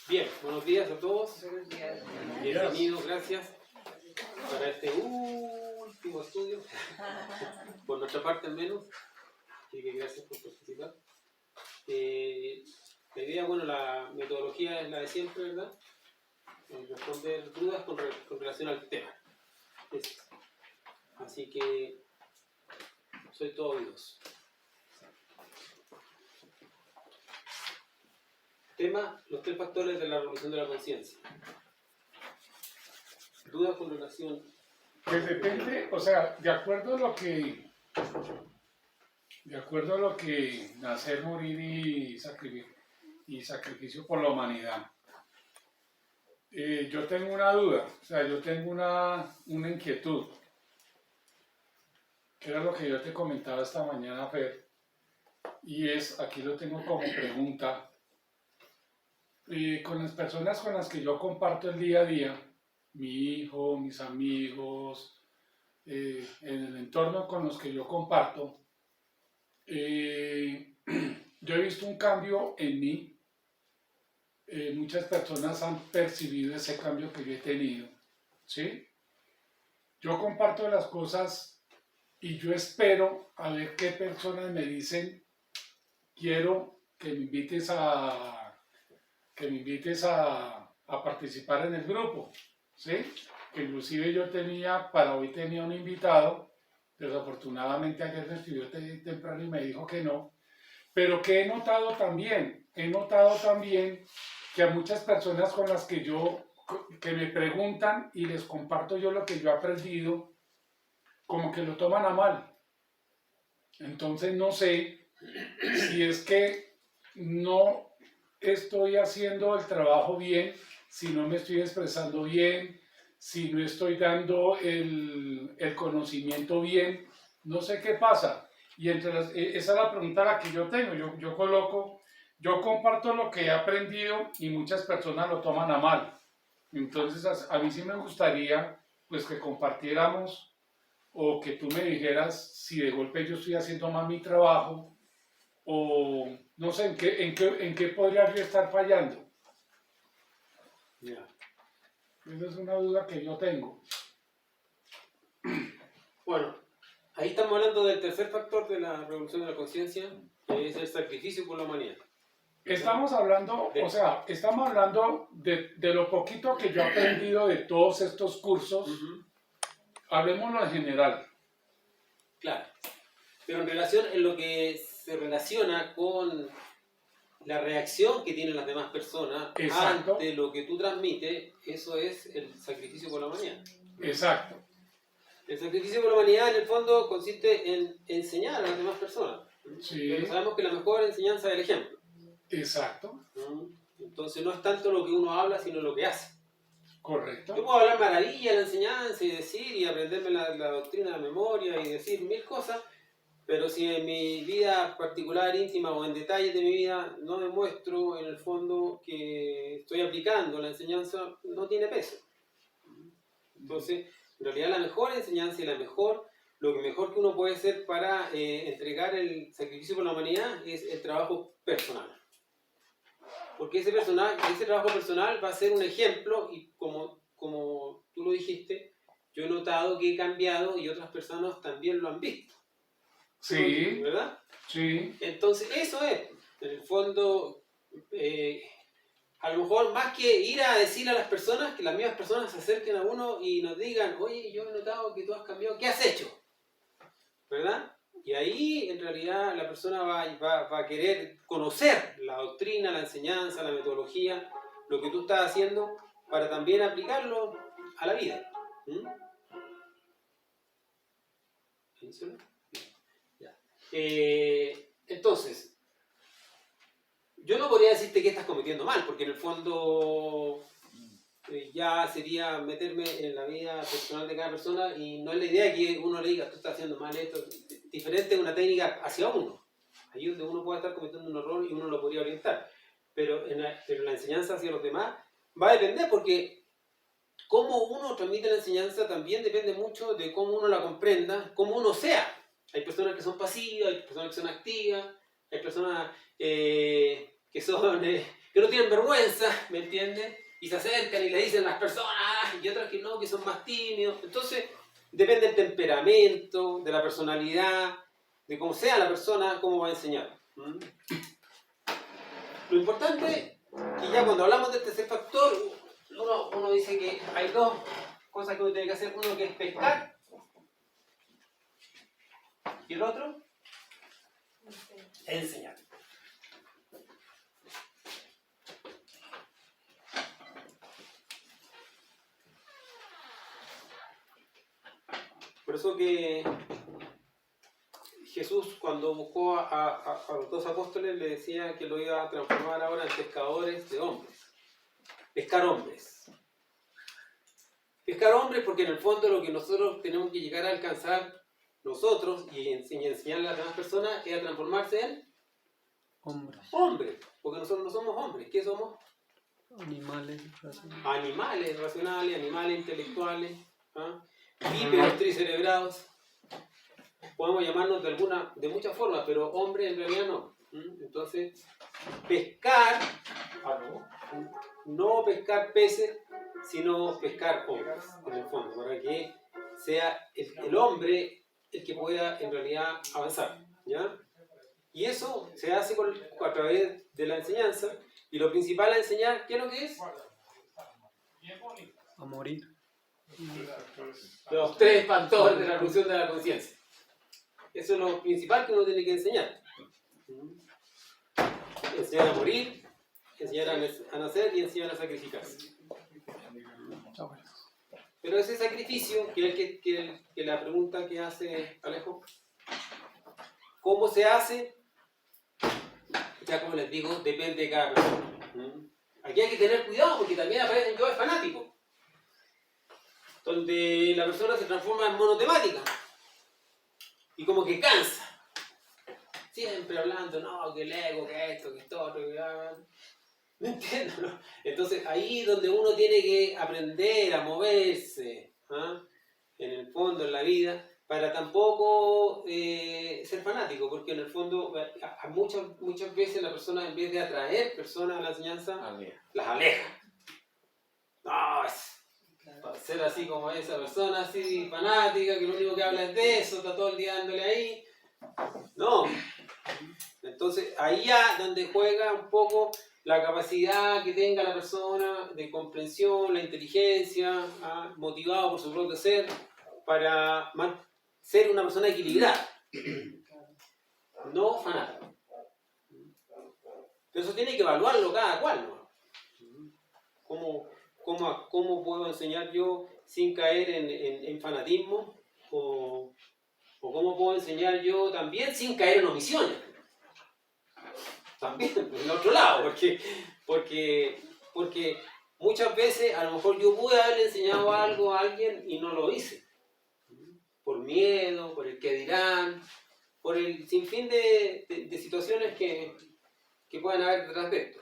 Bien, buenos días a todos. Buenos días. Bienvenidos, gracias para este último estudio, por nuestra parte al menos. Así que gracias por participar. La idea, bueno, la metodología es la de siempre, ¿verdad? Responder dudas con relación al tema. Así que soy todo oídos. Tema: los 3 factores de la revolución de la conciencia. Dudas con relación. Pues depende, o sea, de acuerdo a lo que nacer, morir y sacrificio por la humanidad. Yo tengo una duda, o sea, yo tengo una inquietud, que era lo que yo te comentaba esta mañana, Fer, y aquí lo tengo como pregunta. Con las personas con las que yo comparto el día a día, mi hijo, mis amigos, en el entorno con los que yo comparto, yo he visto un cambio en mí. Muchas personas han percibido ese cambio que yo he tenido, ¿sí? Yo comparto las cosas y yo espero a ver qué personas me dicen: quiero que me invites a participar en el grupo, ¿sí? Que inclusive para hoy tenía un invitado. Desafortunadamente ayer me escribió temprano y me dijo que no, pero que he notado también que a muchas personas con las que me preguntan y les comparto yo lo que yo he aprendido, como que lo toman a mal. Entonces no sé si es que no estoy haciendo el trabajo bien, si no me estoy expresando bien, si no estoy dando el conocimiento bien, no sé qué pasa. Y esa es la pregunta a la que yo tengo. Yo comparto lo que he aprendido y muchas personas lo toman a mal. Entonces a mí sí me gustaría pues que compartiéramos, o que tú me dijeras si de golpe yo estoy haciendo mal mi trabajo, o no sé en qué podría yo estar fallando. Yeah. Esa es una duda que yo tengo. Bueno, ahí estamos hablando del tercer factor de la revolución de la conciencia, que es el sacrificio por la humanidad. Estamos hablando de lo poquito que yo he aprendido de todos estos cursos. Hablemoslo en general. Claro, pero en lo que se relaciona con la reacción que tienen las demás personas. Exacto. Ante lo que tú transmites, eso es el sacrificio por la humanidad. Exacto. El sacrificio por la humanidad en el fondo consiste en enseñar a las demás personas. Sí. Pero sabemos que la mejor enseñanza es el ejemplo. Exacto. Entonces no es tanto lo que uno habla, sino lo que hace. Correcto. Yo puedo hablar maravilla de la enseñanza y decir y aprenderme la doctrina de memoria y decir 1000 cosas, pero si en mi vida particular, íntima o en detalles de mi vida no demuestro en el fondo que estoy aplicando la enseñanza, no tiene peso. Entonces, en realidad la mejor enseñanza y lo mejor que uno puede hacer para entregar el sacrificio por la humanidad es el trabajo personal. Porque ese trabajo personal va a ser un ejemplo, y como tú lo dijiste, yo he notado que he cambiado y otras personas también lo han visto. Sí. ¿Verdad? Sí. Entonces, eso es, en el fondo, a lo mejor más que ir a decirle a las personas, que las mismas personas se acerquen a uno y nos digan: oye, yo he notado que tú has cambiado, ¿qué has hecho? ¿Verdad? Y ahí, en realidad, la persona va a querer conocer la doctrina, la enseñanza, la metodología, lo que tú estás haciendo, para también aplicarlo a la vida. Entonces, yo no podría decirte que estás cometiendo mal, porque en el fondo ya sería meterme en la vida personal de cada persona, y no es la idea que uno le diga: tú estás haciendo mal esto. Diferente una técnica hacia uno, ahí donde uno puede estar cometiendo un error y uno lo podría orientar, pero la enseñanza hacia los demás va a depender, porque cómo uno transmite la enseñanza también depende mucho de cómo uno la comprenda, cómo uno sea. Hay personas que son pasivas, hay personas que son activas, hay personas que son que no tienen vergüenza, ¿me entienden? Y se acercan y le dicen a las personas, y otras que no, que son más tímidos. Entonces, depende del temperamento, de la personalidad, de cómo sea la persona, cómo va a enseñar. ¿Mm? Lo importante es que ya cuando hablamos del tercer factor, uno dice que hay dos cosas que uno tiene que hacer. Uno que es pescar, y el otro, enseñar. Por eso que Jesús, cuando buscó a los dos apóstoles, le decía que lo iba a transformar ahora en pescadores de hombres. Pescar hombres. Pescar hombres porque en el fondo lo que nosotros tenemos que llegar a alcanzar nosotros y enseñarle a las demás personas es a transformarse en hombres. Porque nosotros no somos hombres. ¿Qué somos? Animales racionales. Animales racionales, animales intelectuales, bípedos tricerebrados. Podemos llamarnos de muchas formas, pero hombres en realidad no. Entonces, pescar, no pescar peces, sino pescar hombres, en el fondo, para que sea el hombre el que pueda en realidad avanzar, ¿ya? Y eso se hace a través de la enseñanza, y lo principal a enseñar, ¿qué es lo que es? A morir. Los tres factores de la evolución de la conciencia. Eso es lo principal que uno tiene que enseñar. Enseñar a morir, enseñar a nacer y enseñar a sacrificarse. Pero ese sacrificio, que es la pregunta que hace Alejo, ¿cómo se hace? Ya como les digo, depende de cada persona. Aquí hay que tener cuidado porque también aparecen yoes fanáticos, donde la persona se transforma en monotemática y como que cansa. Siempre hablando, no, que el ego, que esto, que esto, otro, que ¿me entiendes? ¿No? Entonces ahí es donde uno tiene que aprender a moverse, en el fondo, en la vida, para tampoco ser fanático, porque en el fondo muchas veces la persona, en vez de atraer personas a la enseñanza, las aleja. No, para ser así como esa persona, así fanática, que lo único que habla es de eso, está todo el día dándole ahí. No. Entonces ahí ya donde juega un poco la capacidad que tenga la persona de comprensión, la inteligencia, motivado por su propio ser, para ser una persona equilibrada, no fanática. Pero eso tiene que evaluarlo cada cual, ¿no? ¿Cómo puedo enseñar yo sin caer en fanatismo? ¿O cómo puedo enseñar yo también sin caer en omisiones? También, en el otro lado, porque muchas veces a lo mejor yo pude haberle enseñado algo a alguien y no lo hice. Por miedo, por el que dirán, por el sinfín de situaciones que pueden haber detrás de esto.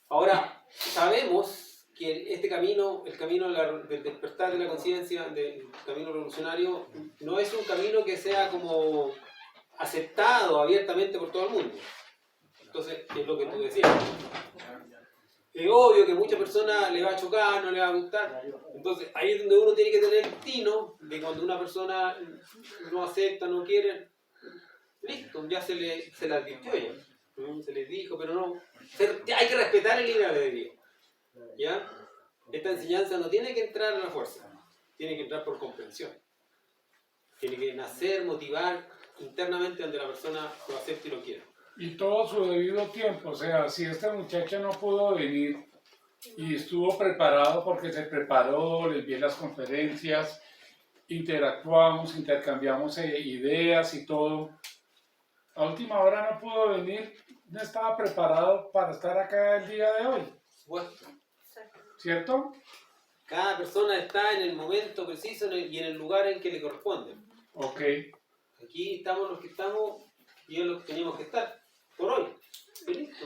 Ahora, sabemos que este camino, el camino del despertar de la conciencia, del camino revolucionario, no es un camino que sea como aceptado abiertamente por todo el mundo. Entonces, es lo que tú decías. Es obvio que a muchas personas le va a chocar, no le va a gustar. Entonces, ahí es donde uno tiene que tener el tino de cuando una persona no acepta, no quiere, listo, ya se le advirtió ya. Se les dijo, pero no. Hay que respetar el libre albedrío. ¿Ya? Esta enseñanza no tiene que entrar a la fuerza, tiene que entrar por comprensión. Tiene que nacer, motivar internamente donde la persona lo acepte y lo quiera. Y todo su debido tiempo, o sea, si este muchacho no pudo venir y estuvo preparado porque se preparó, les vi las conferencias, interactuamos, intercambiamos ideas y todo. A última hora no pudo venir, no estaba preparado para estar acá el día de hoy. Supuesto. ¿Cierto? Cada persona está en el momento preciso y en el lugar en que le corresponde. Ok. Aquí estamos los que estamos y en los que teníamos que estar por hoy. ¿Y listo?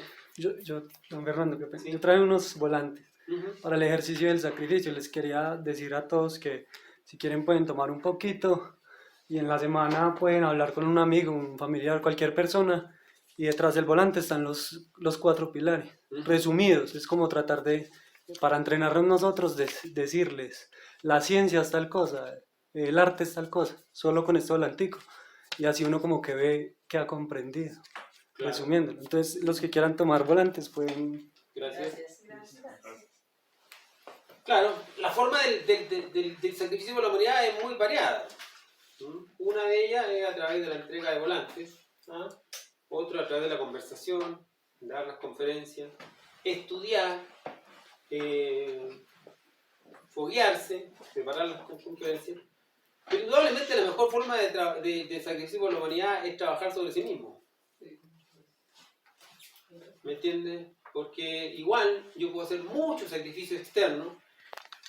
Don Fernando, Sí. yo traje unos volantes Uh-huh. para el ejercicio del sacrificio. Les quería decir a todos que si quieren pueden tomar un poquito y en la semana pueden hablar con un amigo, un familiar, cualquier persona y detrás del volante están los 4 pilares, resumidos. Es como tratar de, para entrenarnos nosotros, decirles, la ciencia es tal cosa, el arte es tal cosa, solo con esto volantico. Y así uno como que ve que ha comprendido, Claro. resumiéndolo. Entonces, los que quieran tomar volantes pueden... Gracias. Gracias. Claro, la forma del sacrificio por la humanidad es muy variada. Una de ellas es a través de la entrega de volantes, ¿ah? Otra a través de la conversación, dar las conferencias, estudiar, foguearse, preparar las conferencias. Pero indudablemente la mejor forma de sacrificio por la humanidad es trabajar sobre sí mismo. ¿Me entiendes? Porque igual yo puedo hacer mucho sacrificio externo,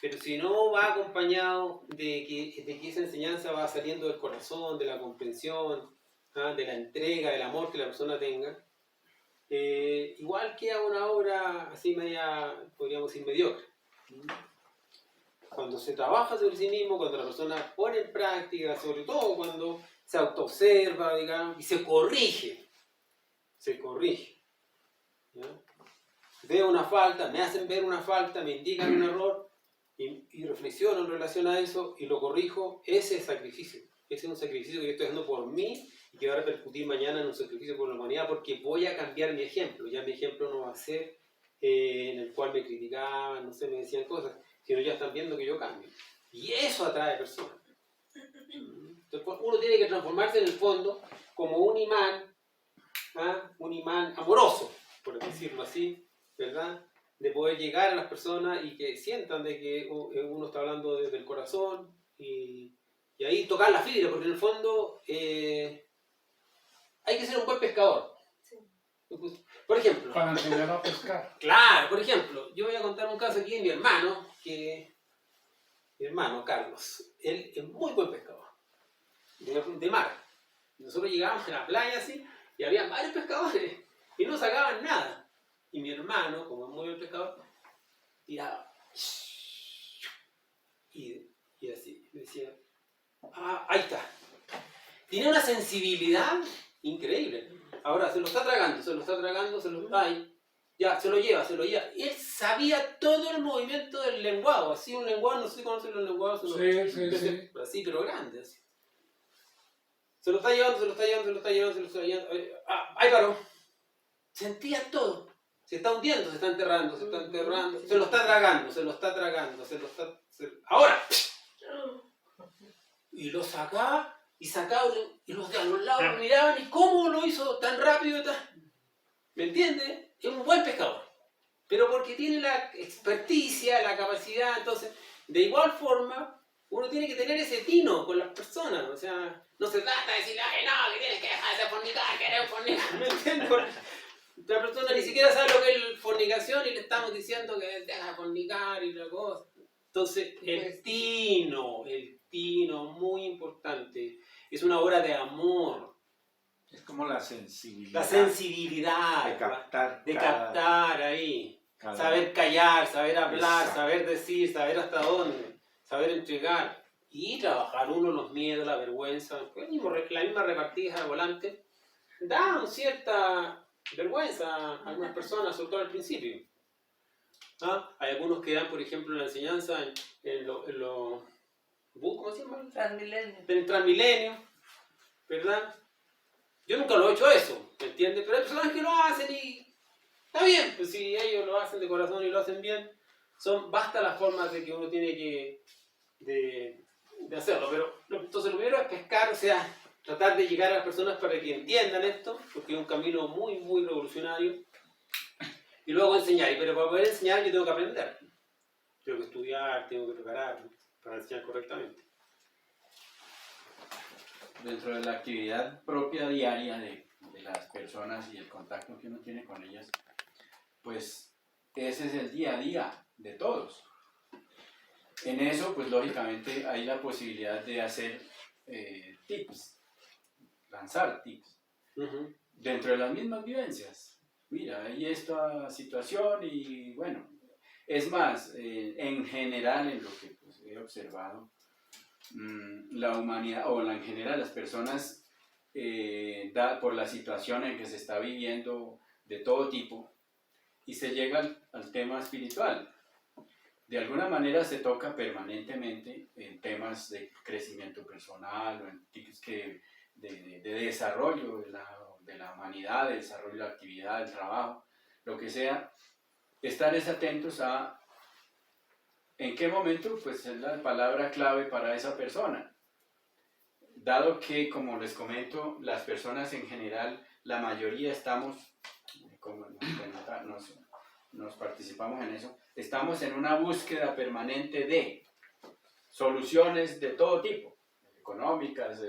pero si no va acompañado de que esa enseñanza va saliendo del corazón, de la comprensión, ¿ah? De la entrega, del amor que la persona tenga, igual queda una obra así media, podríamos decir, mediocre. Cuando se trabaja sobre sí mismo, cuando la persona pone en práctica, sobre todo cuando se autoobserva, digamos, y se corrige, ¿ya? Veo una falta, me hacen ver una falta, me indican un error y reflexiono en relación a eso y lo corrijo, ese es sacrificio. Ese es un sacrificio que yo estoy haciendo por mí y que va a repercutir mañana en un sacrificio por la humanidad porque voy a cambiar mi ejemplo. Ya mi ejemplo no va a ser en el cual me criticaban, no sé, me decían cosas, sino ya están viendo que yo cambio. Y eso atrae personas. Entonces, uno tiene que transformarse en el fondo como un imán, ¿ah? Un imán amoroso, por decirlo así, ¿verdad? De poder llegar a las personas y que sientan de que uno está hablando desde el corazón y ahí tocar la fibra, porque en el fondo hay que ser un buen pescador. Sí. Por ejemplo, Para enseñar a pescar. claro, por ejemplo, yo voy a contar un caso aquí de mi hermano, Carlos, él es muy buen pescador, de mar. Nosotros llegábamos a la playa así y había varios pescadores y no sacaban nada. Y mi hermano, como es muy buen pescador, tiraba y así, decía, ahí está. Tiene una sensibilidad increíble. Ahora se lo está tragando, ahí. Ya, se lo lleva. Él sabía todo el movimiento del lenguado, así un lenguado, no sé si conocen los lenguados. Sí. Así, pero grande, así. Se lo está llevando. Ahí paró. Sentía todo. Se está hundiendo, se está enterrando, se lo está tragando. ¡Ahora! Y lo sacaba, y los de a los lados lo miraban, ¿y cómo lo hizo tan rápido? ¿Me entiendes? Es un buen pescador. Pero porque tiene la experticia, la capacidad, entonces, de igual forma, uno tiene que tener ese tino con las personas. O sea, no se trata de decirle, ay, no, que tienes que dejar de fornicar, que eres fornicar. ¿Me entiendes? La persona ni siquiera sabe lo que es fornicación y le estamos diciendo que deja de fornicar y la cosa. Entonces, el tino, muy importante. Es una obra de amor. Es como la sensibilidad. La sensibilidad. De captar ahí. cada- Saber callar, saber hablar, Exacto. saber decir, saber hasta dónde. Saber entregar. Y trabajar uno los miedos, la vergüenza. La misma repartija de volante da cierta vergüenza a algunas personas, sobre todo al principio. ¿Ah? Hay algunos que dan, por ejemplo, la enseñanza en lo ¿cómo se llama? Transmilenio. En el Transmilenio, ¿verdad? Yo nunca lo he hecho eso, ¿me entiendes? Pero hay personas que lo hacen y está bien, pues si ellos lo hacen de corazón y lo hacen bien, basta las formas de que uno tiene que de hacerlo. Pero entonces lo primero es pescar, o sea, tratar de llegar a las personas para que entiendan esto, porque es un camino muy, muy revolucionario. Y luego enseñar, pero para poder enseñar yo tengo que aprender. Tengo que estudiar, tengo que preparar para enseñar correctamente. Dentro de la actividad propia diaria de las personas y el contacto que uno tiene con ellas, pues ese es el día a día de todos. En eso, pues lógicamente hay la posibilidad de hacer tips, lanzar tips, dentro de las mismas vivencias. Mira, hay esta situación y bueno, es más, en general, en lo que pues, he observado, la humanidad, o en general las personas por la situación en que se está viviendo de todo tipo, y se llega al tema espiritual. De alguna manera se toca permanentemente en temas de crecimiento personal o en tips de desarrollo de la humanidad, de desarrollo de la actividad, del trabajo, lo que sea. Estar atentos a en qué momento pues es la palabra clave para esa persona. Dado que, como les comento, las personas en general, la mayoría estamos, como nos participamos en eso, estamos en una búsqueda permanente de soluciones de todo tipo, económicas,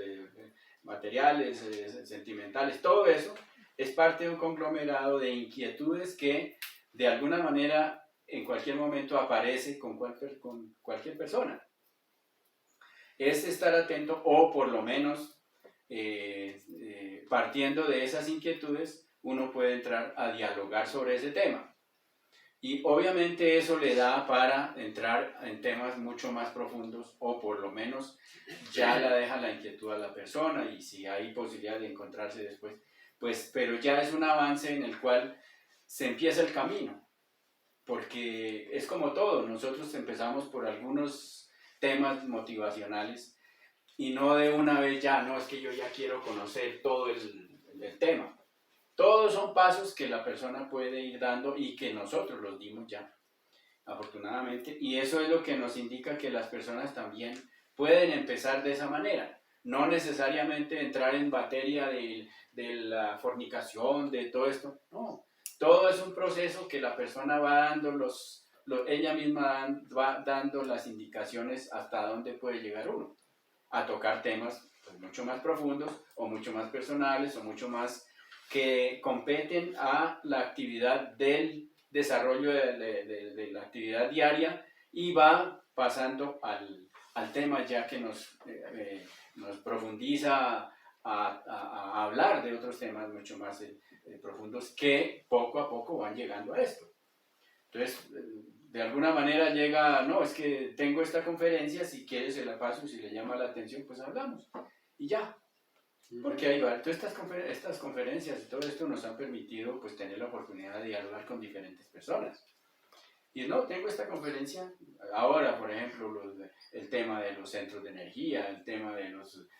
materiales, sentimentales, todo eso es parte de un conglomerado de inquietudes que de alguna manera en cualquier momento aparece con cualquier persona. Es estar atento, o por lo menos partiendo de esas inquietudes, uno puede entrar a dialogar sobre ese tema. Y obviamente eso le da para entrar en temas mucho más profundos, o por lo menos ya la deja la inquietud a la persona, y si hay posibilidad de encontrarse después, pues, pero ya es un avance en el cual se empieza el camino. Porque es como todo, nosotros empezamos por algunos temas motivacionales y no de una vez ya, no es que yo ya quiero conocer todo el tema. Todos son pasos que la persona puede ir dando y que nosotros los dimos ya, afortunadamente. Y eso es lo que nos indica que las personas también pueden empezar de esa manera. No necesariamente entrar en materia de la fornicación, de todo esto, no. Todo es un proceso que la persona va dando ella misma va dando las indicaciones hasta dónde puede llegar uno a tocar temas pues, mucho más profundos o mucho más personales o mucho más que competen a la actividad del desarrollo de la actividad diaria, y va pasando al tema ya que nos profundiza a hablar de otros temas mucho más profundos que poco a poco van llegando a esto. Entonces, de alguna manera llega, no, es que tengo esta conferencia, si quieres se la paso, si le llama la atención, pues hablamos. Y ya. Porque hay todas estas conferencias y todo esto nos han permitido pues tener la oportunidad de dialogar con diferentes personas. Y no, tengo esta conferencia, ahora por ejemplo, el tema de los centros de energía, el tema de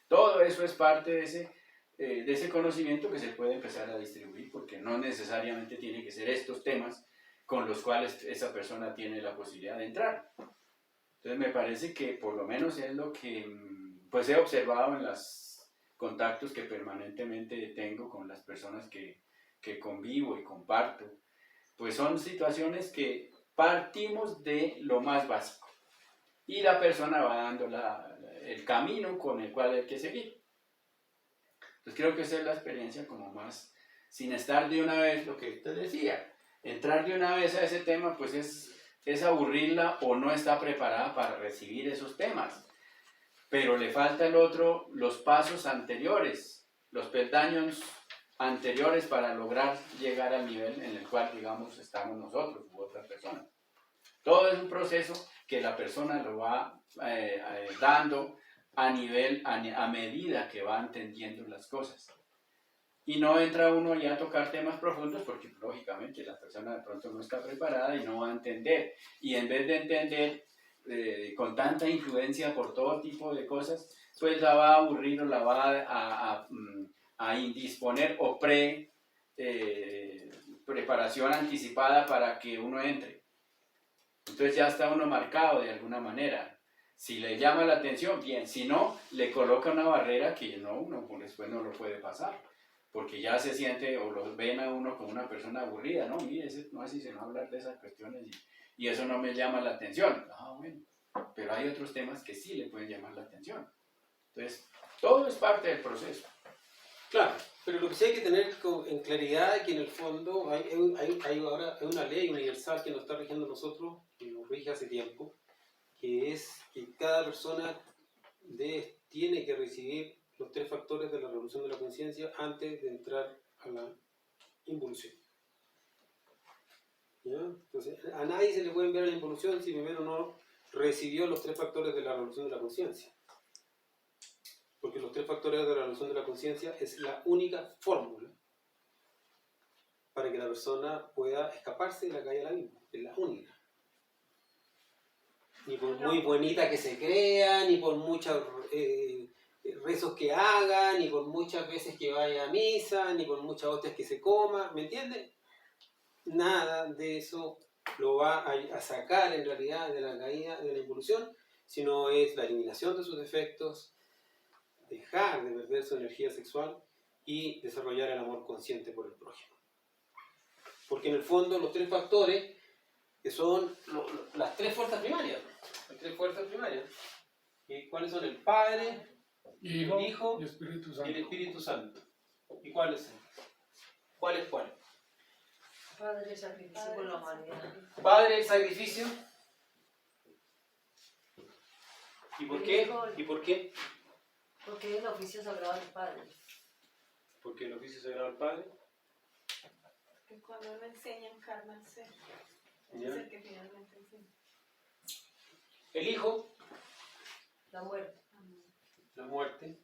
todo eso es parte de ese conocimiento que se puede empezar a distribuir, porque no necesariamente tiene que ser estos temas con los cuales esa persona tiene la posibilidad de entrar. Entonces me parece que por lo menos es lo que pues he observado en los contactos que permanentemente tengo con las personas que convivo y comparto, pues son situaciones que partimos de lo más básico y la persona va dando el camino con el cual hay que seguir. Entonces creo que esa es la experiencia como más, sin estar de una vez, lo que te decía, entrar de una vez a ese tema pues es aburrirla o no está preparada para recibir esos temas. Pero le falta los pasos anteriores, los peldaños anteriores para lograr llegar al nivel en el cual, digamos, estamos nosotros u otras personas. Todo es un proceso que la persona lo va dando a medida que va entendiendo las cosas. Y no entra uno ya a tocar temas profundos porque, lógicamente, la persona de pronto no está preparada y no va a entender. Y en vez de entender con tanta influencia por todo tipo de cosas, pues la va a aburrir o la va a indisponer o preparación anticipada para que uno entre. Entonces ya está uno marcado de alguna manera. Si le llama la atención, bien. Si no, le coloca una barrera que uno después no lo puede pasar. Porque ya se siente o lo ven a uno como una persona aburrida. No, mire, no así se va a hablar de esas cuestiones y eso no me llama la atención. Ah, bueno, pero hay otros temas que sí le pueden llamar la atención. Entonces, todo es parte del proceso. Claro, pero lo que sí hay que tener en claridad es que en el fondo hay ahora una ley universal que nos está rigiendo a nosotros, que nos rige hace tiempo, que es que cada persona tiene que recibir los 3 factores de la revolución de la conciencia antes de entrar a la involución. ¿Ya? Entonces, a nadie se le puede enviar la involución si primero no recibió los 3 factores de la revolución de la conciencia. Porque los 3 factores de resolución de la conciencia es la única fórmula para que la persona pueda escaparse de la caída del abismo. Es la única. Ni por muy bonita que se crea, ni por muchos rezos que haga, ni por muchas veces que vaya a misa, ni por muchas hostias que se coma, ¿me entiendes? Nada de eso lo va a sacar en realidad de la caída, de la involución, sino es la eliminación de sus defectos, dejar de perder su energía sexual y desarrollar el amor consciente por el prójimo. Porque en el fondo los 3 factores, que son las 3 fuerzas primarias, ¿cuáles son? El Padre, Hijo, el Hijo y Espíritu y Santo. el Espíritu Santo. ¿Y cuáles son? ¿Cuáles? Padre, sacrificio por la humanidad. Padre, el sacrificio. ¿Y por qué? ¿Y por qué? Porque es el oficio sagrado del Padre. Porque el oficio sagrado del Padre. Que cuando uno enseña encarna el ser. Ya. Es el que finalmente enseña. El Hijo, La muerte. la muerte.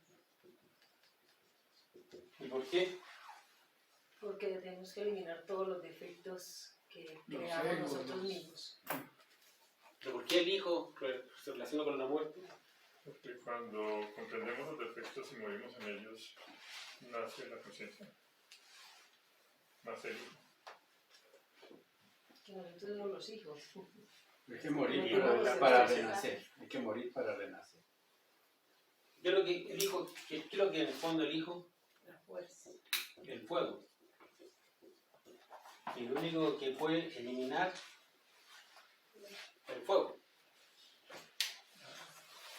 ¿Y por qué? Porque tenemos que eliminar todos los defectos que Los creamos egos, nosotros los- mismos. ¿Pero por qué el Hijo se relaciona con la muerte? Porque cuando comprendemos los defectos y morimos en ellos, nace la conciencia. Nace el hijo. Que nosotros somos los hijos. Hay que morir No para, podemos para ser renacer. Hay que morir para renacer. Yo creo que el Hijo, creo que en el fondo el Hijo, La fuerza. el fuego. Y lo único que puede eliminar el fuego.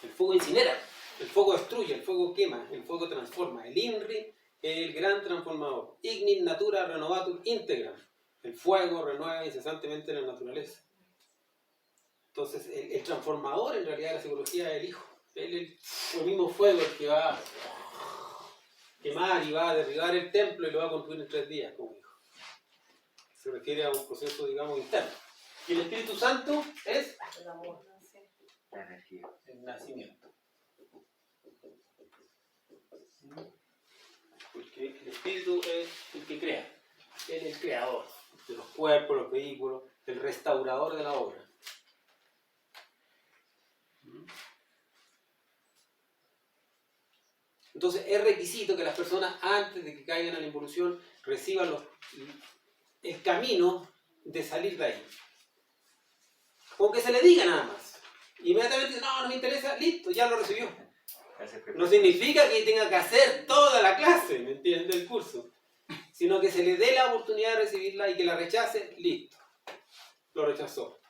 El fuego incinera, el fuego destruye, el fuego quema, el fuego transforma. El INRI es el gran transformador. Ignit natura renovatur integram. El fuego renueva incesantemente la naturaleza. Entonces, el transformador en realidad de la psicología es el Hijo. Él es el mismo fuego el que va a quemar y va a derribar el templo y lo va a construir en 3 días, como dijo. Se refiere a un proceso, digamos, interno. Y el Espíritu Santo es El amor. La energía. el nacimiento. Porque el Espíritu es el que crea. Él es el creador de los cuerpos, los vehículos, el restaurador de la obra. Entonces es requisito que las personas antes de que caigan a la involución reciban el camino de salir de ahí. Con que se le diga nada más. Inmediatamente dice, no me interesa, listo, ya lo recibió. No significa que tenga que hacer toda la clase, ¿me entiendes? El curso. Sino que se le dé la oportunidad de recibirla y que la rechace, listo. Lo rechazó.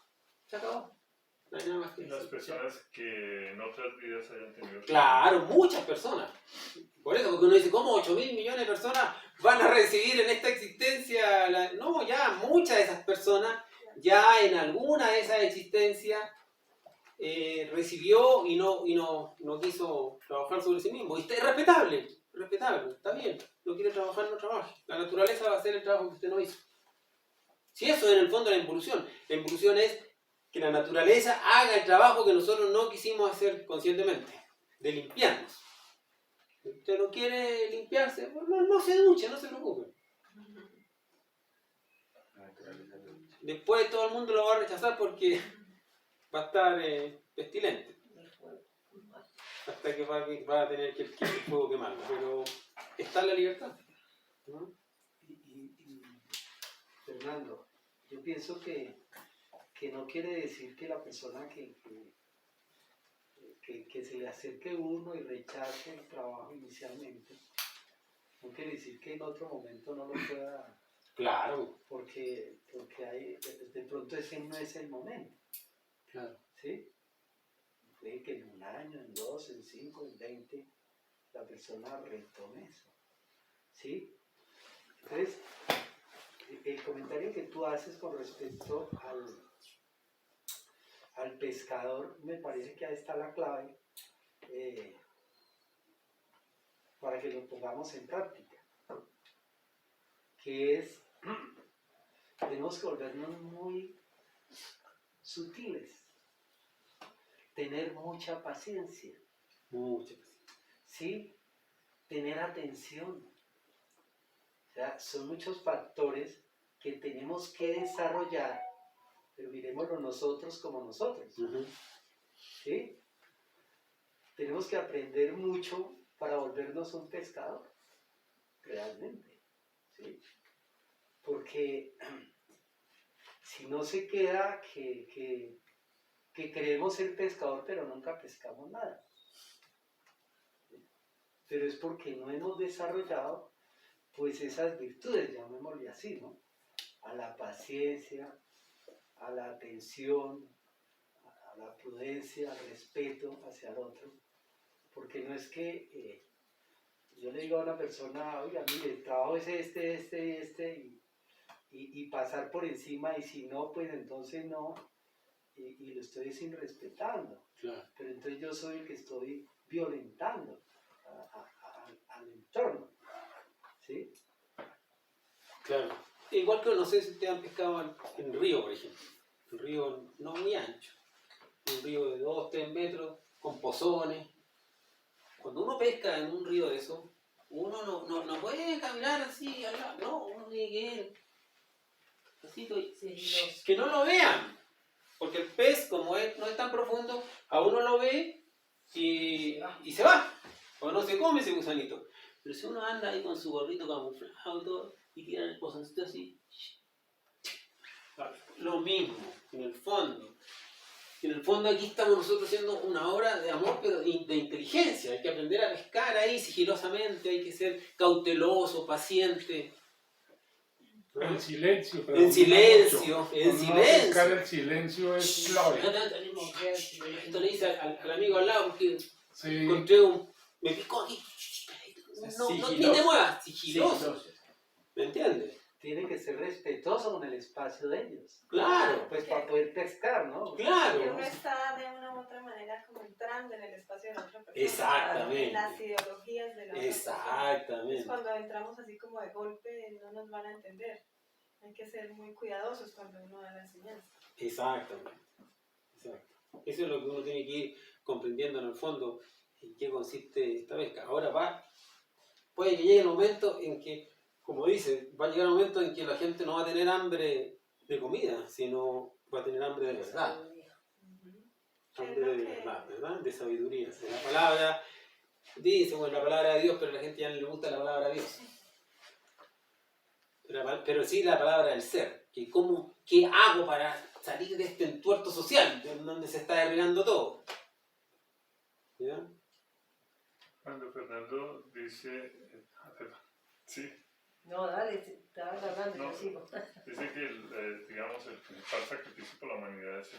Se acabó. No hay nada más que Y las decir. personas que en otras vidas hayan tenido... Claro, muchas personas. Por eso, porque uno dice, ¿cómo 8.000 millones de personas van a recibir en esta existencia? No, ya muchas de esas personas, ya en alguna de esas existencias, recibió y no quiso trabajar sobre sí mismo. Y es respetable, está bien. No quiere trabajar, no trabaje. La naturaleza va a hacer el trabajo que usted no hizo. Si eso es en el fondo la involución. La involución es que la naturaleza haga el trabajo que nosotros no quisimos hacer conscientemente, de limpiarnos. Si usted no quiere limpiarse, pues no se duche, no se preocupe. La naturaleza lo dice. Después todo el mundo lo va a rechazar porque va a estar pestilente. El fuego. Hasta que va a tener que el fuego quemarlo. Pero está en la libertad, ¿no? Fernando, yo pienso que no quiere decir que la persona que se le acerque uno y rechace el trabajo inicialmente, no quiere decir que en otro momento no lo pueda, Claro, porque hay, de pronto ese no es el momento, claro. ¿sí? Puede que en un año, en 2, en 5, en 20, la persona retome eso, ¿sí? Entonces, el comentario que tú haces con respecto al pescador, me parece que ahí está la clave para que lo pongamos en práctica, que es, tenemos que volvernos muy sutiles, tener mucha paciencia, Muchas. ¿sí? Tener atención. O sea, son muchos factores que tenemos que desarrollar, pero miremoslo nosotros como nosotros, ¿sí? Tenemos que aprender mucho para volvernos un pescador, realmente, ¿sí? Porque si no se queda que queremos ser pescador, pero nunca pescamos nada. Pero es porque no hemos desarrollado pues esas virtudes, llamémosle así, ¿no? A la paciencia, a la atención, a la prudencia, al respeto hacia el otro. Porque no es que yo le digo a una persona, oiga, mire, el trabajo es este, y pasar por encima, y si no, pues entonces no, y lo estoy sin respetando. Claro. Pero entonces yo soy el que estoy violentando al entorno, ¿sí? Claro. Igual que no sé si ustedes han pescado en río, por ejemplo. Un río no muy ancho. Un río de 2, 3 metros, con pozones. Cuando uno pesca en un río de eso, uno no puede caminar así al lado. No, uno tiene que ir así, Sigiloso. que no lo vean. Porque el pez, como no es tan profundo, a uno lo ve y se va. O no se come ese gusanito. Pero si uno anda ahí con su gorrito camuflado y todo, y tira el pozoncito así, lo mismo, en el fondo. En el fondo aquí estamos nosotros haciendo una obra de amor, pero de inteligencia. Hay que aprender a pescar ahí sigilosamente, hay que ser cauteloso, paciente. El silencio. pero En silencio, mucho. en No silencio. buscar el silencio es clave. Esto le dice al amigo al lado, porque Sí. encontré me picó aquí. No, ni te muevas, sigiloso. ¿Me entiendes? Tiene que ser respetuoso con el espacio de ellos. Claro, Pues para poder pescar, ¿no? Que claro. uno está de una u otra manera como entrando en el espacio de la otra persona. Exactamente. En las ideologías de la otra persona. Exactamente. Entonces, cuando entramos así como de golpe, no nos van a entender. Hay que ser muy cuidadosos cuando uno da la enseñanza. Exactamente. Exacto. Eso es lo que uno tiene que ir comprendiendo en el fondo en qué consiste esta pesca. Ahora puede que llegue el momento en que, como dice, va a llegar el momento en que la gente no va a tener hambre de comida, sino va a tener hambre de verdad. Hambre de verdad, ¿verdad? De sabiduría. De la palabra, dice, bueno, la palabra de Dios, pero a la gente ya no le gusta la palabra de Dios. Pero sí la palabra del ser. ¿Qué hago para salir de este entuerto social donde se está derribando todo? ¿Ya? Cuando Fernando dice, sí, No, dale, estabas hablando, No. yo sigo. dice que digamos, el principal sacrificio para la humanidad es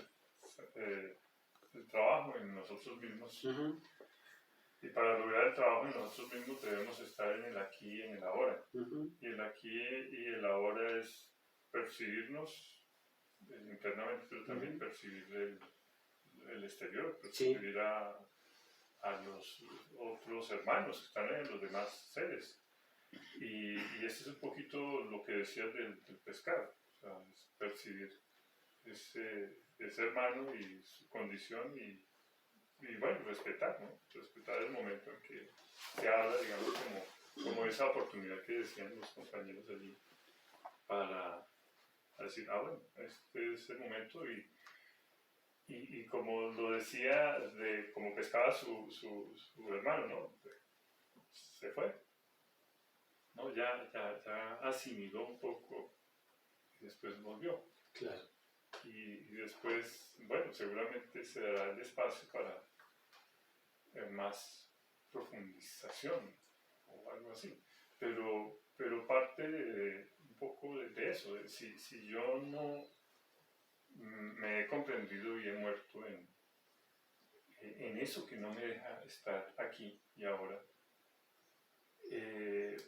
el trabajo en nosotros mismos. Ujú, Y para lograr el trabajo en nosotros mismos debemos estar en el aquí y en el ahora. ujú. Y el aquí y el ahora es percibirnos internamente, pero también percibir el exterior, percibir a los otros hermanos que están en los demás seres. Y este es un poquito lo que decías del pescar, o sea, es percibir ese hermano y su condición y bueno, respetar, ¿no? Respetar el momento en que se habla, digamos, como esa oportunidad que decían los compañeros allí para decir, bueno, este es el momento y como lo decía, como pescaba su hermano, ¿no? Se fue, ¿no? Ya asimiló un poco y después volvió. Claro. Y después, bueno, seguramente se dará el espacio para más profundización o algo así. Pero parte un poco de eso, de si yo no me he comprendido y he muerto en eso que no me deja estar aquí y ahora,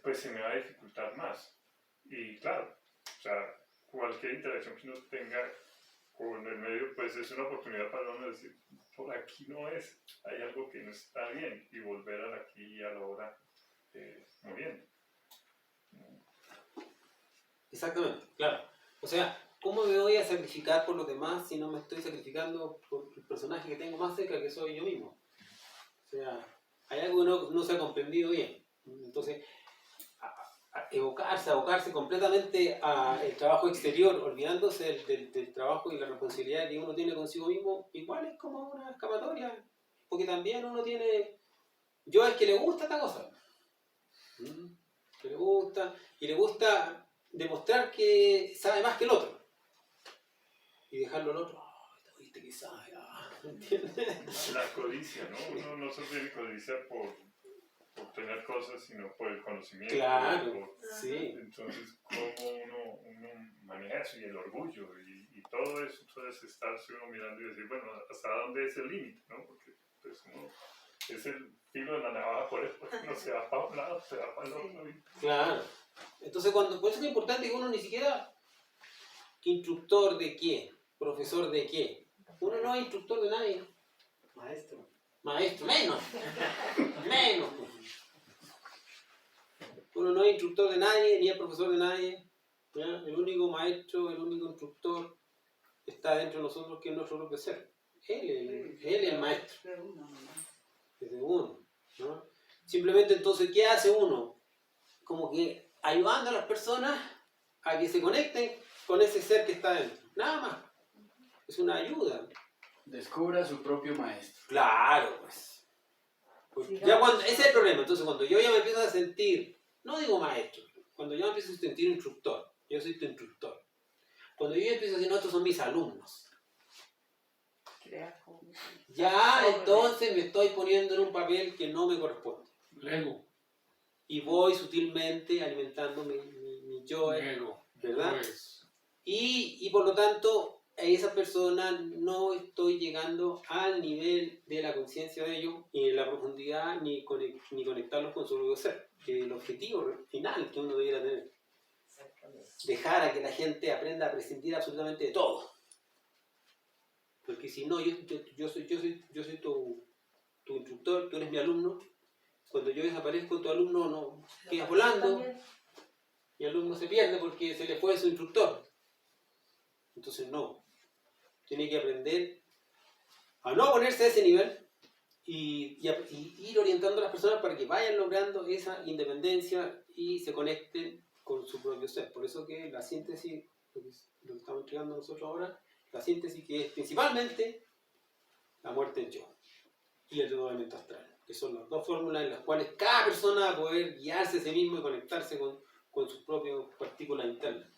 pues se me va a dificultar más. Y claro, o sea, cualquier interacción que uno tenga con el medio, pues es una oportunidad para uno decir, por aquí no es, hay algo que no está bien, y volver al aquí y a la hora moviendo. Exactamente, claro. O sea, ¿cómo me voy a sacrificar por los demás si no me estoy sacrificando por el personaje que tengo más cerca, que soy yo mismo? O sea, hay algo que no se ha comprendido bien. Entonces, abocarse completamente al trabajo exterior, olvidándose del trabajo y la responsabilidad que uno tiene consigo mismo, igual es como una escapatoria, porque también uno tiene... Yo es que le gusta esta cosa, que le gusta, y le gusta demostrar que sabe más que el otro, y dejarlo al otro, ¿viste que sabe? ¿Entiendes? La codicia, ¿no? Uno no se debe codiciar por tener cosas, sino por el conocimiento. Claro, sí. Entonces, ¿cómo uno maneja eso? Y el orgullo, y todo eso. Entonces, estarse uno mirando y decir, bueno, ¿hasta dónde es el límite? ¿No? Porque pues, uno es el filo de la navaja, por eso uno se va para un lado, se va para el otro. Claro. Entonces, por eso es importante que uno ni siquiera, instructor de qué, profesor de qué. Uno no es instructor de nadie. Maestro. Maestro, menos. Menos. Uno no es instructor de nadie, ni es profesor de nadie. ¿Ya? El único maestro, el único instructor está dentro de nosotros, que es nuestro propio ser. Él es el maestro. Es de uno. ¿No? Simplemente entonces, ¿qué hace uno? Como que ayudando a las personas a que se conecten con ese ser que está dentro. Nada más. Es una ayuda. Descubra su propio maestro. Claro, pues. Porque ya ese es el problema. Entonces, cuando yo ya me empiezo a sentir, no digo maestro, cuando yo me empiezo a sentir instructor, yo soy tu instructor. Cuando yo ya empiezo a decir, no, estos son mis alumnos. Ya entonces me estoy poniendo en un papel que no me corresponde. Lego. Y voy sutilmente alimentando mi yo, Lego. ¿verdad? Pues, Y por lo tanto, a esa persona no estoy llegando al nivel de la conciencia de ellos, ni en la profundidad, ni conectarlos con su propio ser, que es el objetivo final que uno debiera tener. Dejar a que la gente aprenda a prescindir absolutamente de todo. Porque si no, yo soy tu instructor, tú eres mi alumno. Cuando yo desaparezco, tu alumno no queda volando. Mi alumno se pierde porque se le fue su instructor. Entonces no. Tiene que aprender a no ponerse a ese nivel y ir orientando a las personas para que vayan logrando esa independencia y se conecten con su propio ser. Por eso que la síntesis, lo que estamos entregando nosotros ahora, la síntesis que es principalmente la muerte del yo y el desdoblamiento astral, que son las dos fórmulas en las cuales cada persona va a poder guiarse a sí mismo y conectarse con sus propias partículas internas.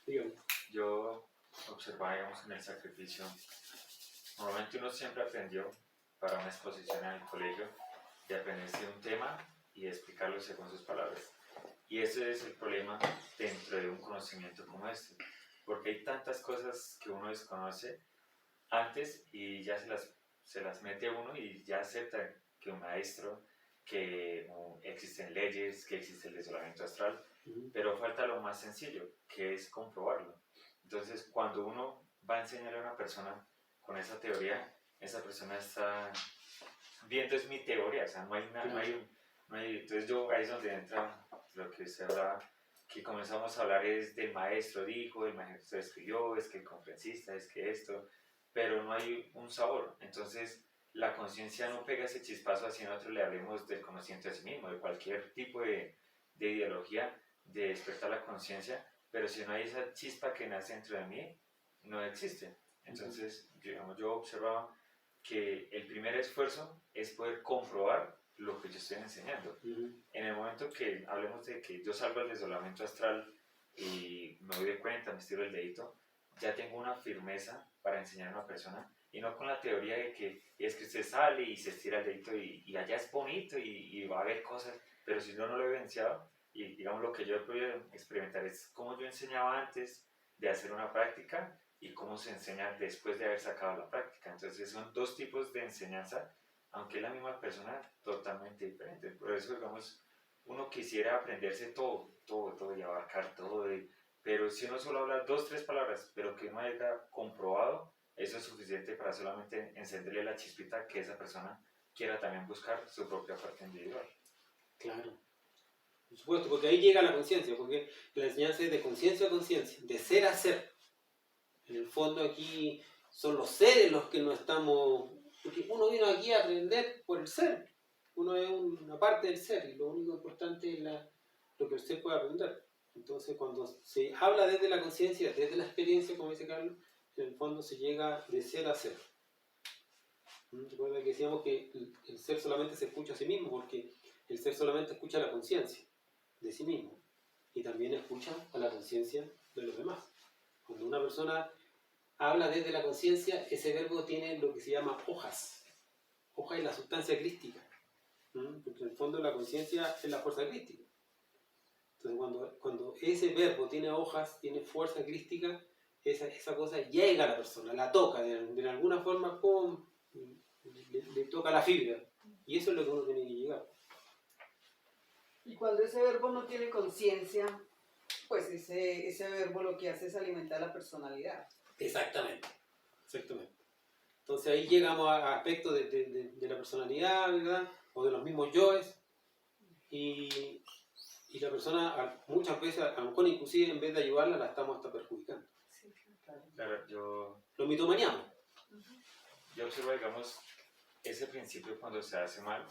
Dígame. Yo observaba, digamos, en el sacrificio, normalmente uno siempre aprendió para una exposición en el colegio de aprenderse un tema y de explicarlo según sus palabras. Y ese es el problema dentro de un conocimiento como este, porque hay tantas cosas que uno desconoce antes y ya se las mete a uno y ya acepta que un maestro, que existen leyes, que existe el desdoblamiento astral, pero falta lo más sencillo, que es comprobarlo. Entonces, cuando uno va a enseñarle a una persona con esa teoría, esa persona está viendo es mi teoría, o sea, no hay nada, entonces ahí es donde entra lo que usted hablaba, que comenzamos a hablar es del maestro dijo, el maestro escribió, es que el conferencista, es que esto, pero no hay un sabor. Entonces, la conciencia no pega ese chispazo así nosotros le hablemos del conocimiento de sí mismo, de cualquier tipo de ideología, de despertar la conciencia, pero si no hay esa chispa que nace dentro de mí, no existe. Entonces, digamos, yo observaba que el primer esfuerzo es poder comprobar lo que yo estoy enseñando. En el momento que hablemos de que yo salgo del desdoblamiento astral y me doy de cuenta, me estiro el dedito, ya tengo una firmeza para enseñar a una persona, y no con la teoría de que es que usted sale y se estira el dedito y allá es bonito y va a haber cosas, pero si yo no lo he vivenciado, y digamos lo que yo he podido experimentar es cómo yo enseñaba antes de hacer una práctica y cómo se enseña después de haber sacado la práctica. Entonces son dos tipos de enseñanza, aunque es la misma persona, totalmente diferente. Por eso, digamos, uno quisiera aprenderse todo y abarcar todo, pero si uno solo habla 2, 3 palabras, pero que uno haya comprobado, eso es suficiente para solamente encenderle la chispita que esa persona quiera también buscar su propia parte individual. Claro. Por supuesto, porque ahí llega la conciencia, porque la enseñanza es de conciencia a conciencia, de ser a ser. En el fondo aquí son los seres los que no estamos... Porque uno vino aquí a aprender por el ser. uno es una parte del ser y lo único importante es lo que el ser puede aprender. Entonces, cuando se habla desde la conciencia, desde la experiencia, como dice Carlos, en el fondo se llega de ser a ser. Recuerda que decíamos que el ser solamente se escucha a sí mismo, porque el ser solamente escucha la conciencia de sí mismo y también escucha a la conciencia de los demás. Cuando una persona habla desde la conciencia, ese verbo tiene lo que se llama hojas. Hoja es la sustancia crística, porque en el fondo la conciencia es la fuerza crística. Entonces, cuando ese verbo tiene hojas, tiene fuerza crística, esa cosa llega a la persona, la toca, de alguna forma, ¡pum!, le toca la fibra. Y eso es lo que uno tiene que llegar. Y cuando ese verbo no tiene conciencia, pues ese verbo lo que hace es alimentar la personalidad. Exactamente. Entonces ahí llegamos a aspectos de la personalidad, ¿verdad? O de los mismos yoes. Y la persona muchas veces, a lo mejor inclusive en vez de ayudarla, la estamos hasta perjudicando. Sí, claro. Claro, yo Lo mitomaníamos. observo, digamos, ese principio cuando se hace mal,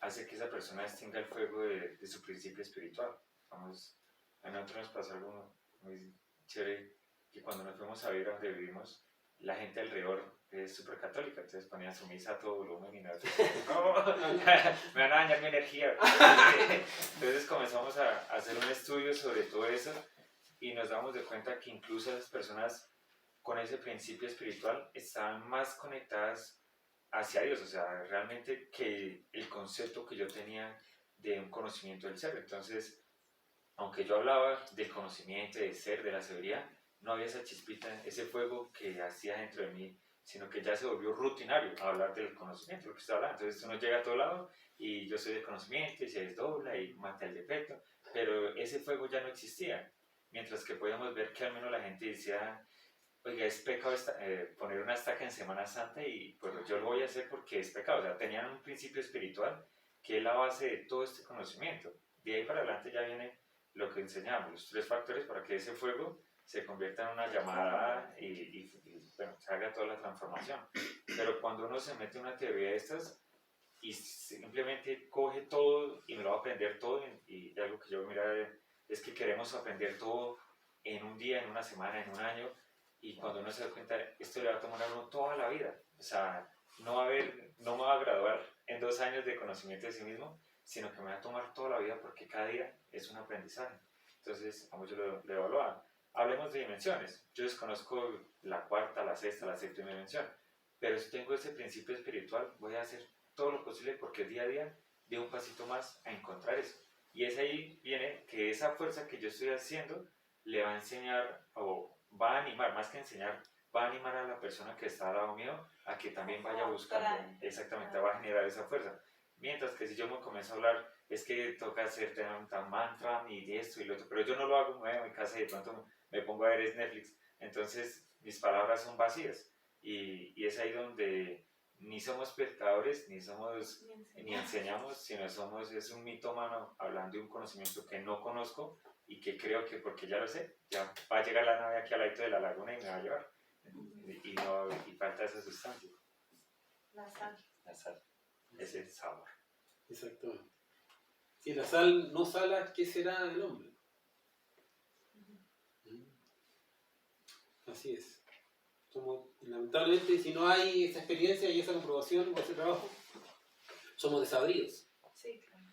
hace que esa persona extinga el fuego de su principio espiritual. Vamos, a nosotros nos pasó algo muy chévere, que cuando nos fuimos a vivir a donde vivimos, la gente alrededor es súper católica, entonces ponían su misa a todo volumen y nosotros, no, me van a dañar mi energía. Entonces comenzamos a hacer un estudio sobre todo eso y nos damos de cuenta que incluso las personas con ese principio espiritual estaban más conectadas hacia Dios, o sea, realmente que el concepto que yo tenía de un conocimiento del ser. Entonces, aunque yo hablaba del conocimiento, del ser, de la sabiduría, no había esa chispita, ese fuego que hacía dentro de mí, sino que ya se volvió rutinario hablar del conocimiento, lo que estaba hablando. Entonces uno llega a todo lado y yo soy del conocimiento y se desdobla y mata el defecto, pero ese fuego ya no existía. Mientras que podíamos ver que al menos la gente decía, oiga, es pecado poner una estaca en Semana Santa y pues yo lo voy a hacer porque es pecado. O sea, tenían un principio espiritual que es la base de todo este conocimiento. De ahí para adelante ya viene lo que enseñamos, los 3 factores para que ese fuego se convierta en una llamada y bueno, se haga toda la transformación. Pero cuando uno se mete en una teoría de estas y simplemente coge todo y me lo va a aprender todo, y algo que yo mira es que queremos aprender todo en un día, en una semana, en un año, y cuando uno se da cuenta, esto le va a tomar a uno toda la vida. O sea, no me va a graduar en 2 años de conocimiento de sí mismo, sino que me va a tomar toda la vida porque cada día es un aprendizaje. Entonces, vamos, yo lo evaluaba. Hablemos de dimensiones. Yo desconozco la 4ª, la 6ª, la 7ª dimensión, pero si tengo ese principio espiritual, voy a hacer todo lo posible porque día a día de un pasito más a encontrar eso. Y es ahí viene que esa fuerza que yo estoy haciendo le va a enseñar, o va a animar, más que enseñar, va a animar a la persona que está al lado mío a que también vaya buscando, exactamente, va a generar esa fuerza. Mientras que si yo me comienzo a hablar, es que toca hacer tan mantra y esto y lo otro, pero yo no lo hago, me voy a mi casa y de pronto me pongo a ver Netflix, entonces mis palabras son vacías y es ahí donde ni somos pescadores, ni enseñamos, sino es un mitómano hablando de un conocimiento que no conozco y que creo que porque ya lo sé, ya va a llegar la nave aquí al lado de la laguna y me va a llevar. Y falta esa sustancia. La sal. La sal, ese sabor. Exactamente. Si la sal no sala, ¿qué será del hombre? Así es. Lamentablemente, si no hay esa experiencia y esa comprobación o ese trabajo, somos desabridos. Sí, claro.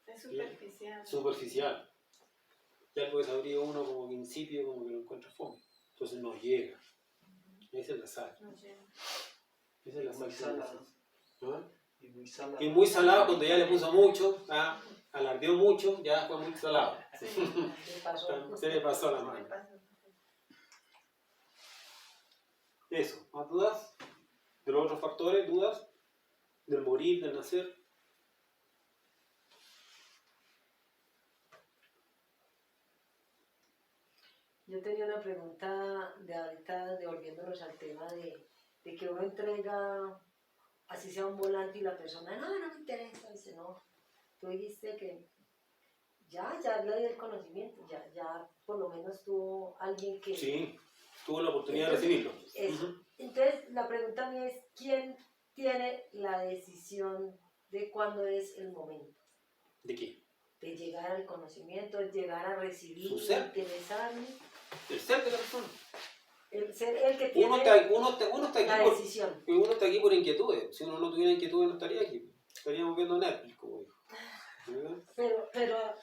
Es superficial. Superficial. Ya algo desabrido uno como que incipio, como que lo encuentra fome. Entonces no llega. Esa es la sal. No llega. Esa es la Muy sal. salado. ¿Ah? Y muy salado. Y muy salado cuando ya le puso mucho, alardeó mucho, ya fue muy salado. Se pasó. Se le pasó la mano. Eso, ¿más dudas? ¿De los otros factores? ¿Dudas? ¿Del morir, del nacer? Yo tenía una pregunta de ahorita, devolviéndonos al tema de que uno entrega, así sea un volante y la persona, no me interesa, dice, no, tú dijiste que ya le dio el conocimiento, ya por lo menos tuvo alguien que... Sí, tuvo la oportunidad de recibirlo. Eso. Entonces, la pregunta mía es, ¿quién tiene la decisión de cuándo es el momento ¿De qué? de llegar al conocimiento, de llegar a recibir, Su ser. interesarme, El ser de la persona. el ser el que tiene Uno está aquí la por, decisión. uno está aquí por inquietudes. Si uno no tuviera inquietudes no estaría aquí. Estaríamos viendo Netflix, como dijo. ¿Verdad? Pero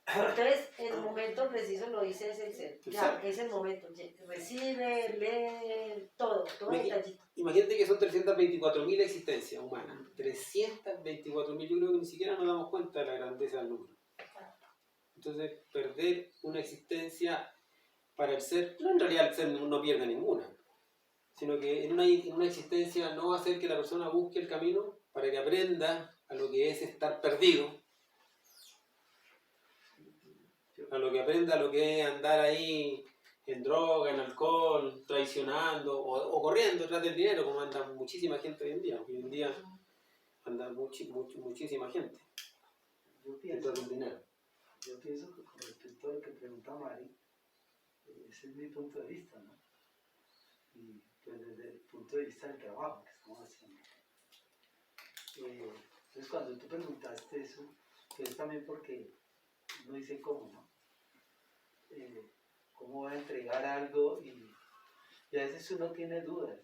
entonces el momento preciso lo dice es el ser. El Ya, ser. es el momento. Recibe, lee, todo detallito. Imagínate que son 324.000 existencias humanas. 324.000, yo creo que ni siquiera nos damos cuenta de la grandeza del número. Entonces, perder una existencia para el ser, no, en realidad el ser no pierde ninguna, sino que en una existencia no va a hacer que la persona busque el camino para que aprenda a lo que es estar perdido, a lo que aprenda a lo que es andar ahí en droga, en alcohol, traicionando o corriendo detrás del dinero, como anda muchísima gente hoy en día. Hoy en día anda muchísima gente Yo pienso, detrás del dinero. yo pienso que con respecto a lo que pregunta Mari, ese es mi punto de vista, ¿no? Y pues desde el punto de vista del trabajo que estamos haciendo. Entonces cuando tú preguntaste eso, pues también porque no dice cómo, ¿no? Cómo va a entregar algo y a veces uno tiene dudas.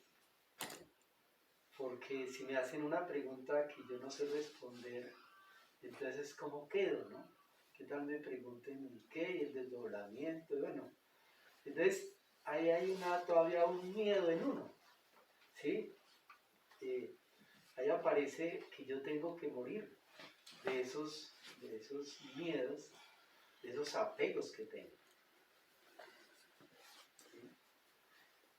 Porque si me hacen una pregunta que yo no sé responder, entonces ¿cómo quedo, no? ¿Qué tal me pregunten el qué y el desdoblamiento? Bueno, entonces ahí hay todavía un miedo en uno, ¿sí? Ahí aparece que yo tengo que morir de esos miedos, de esos apegos que tengo.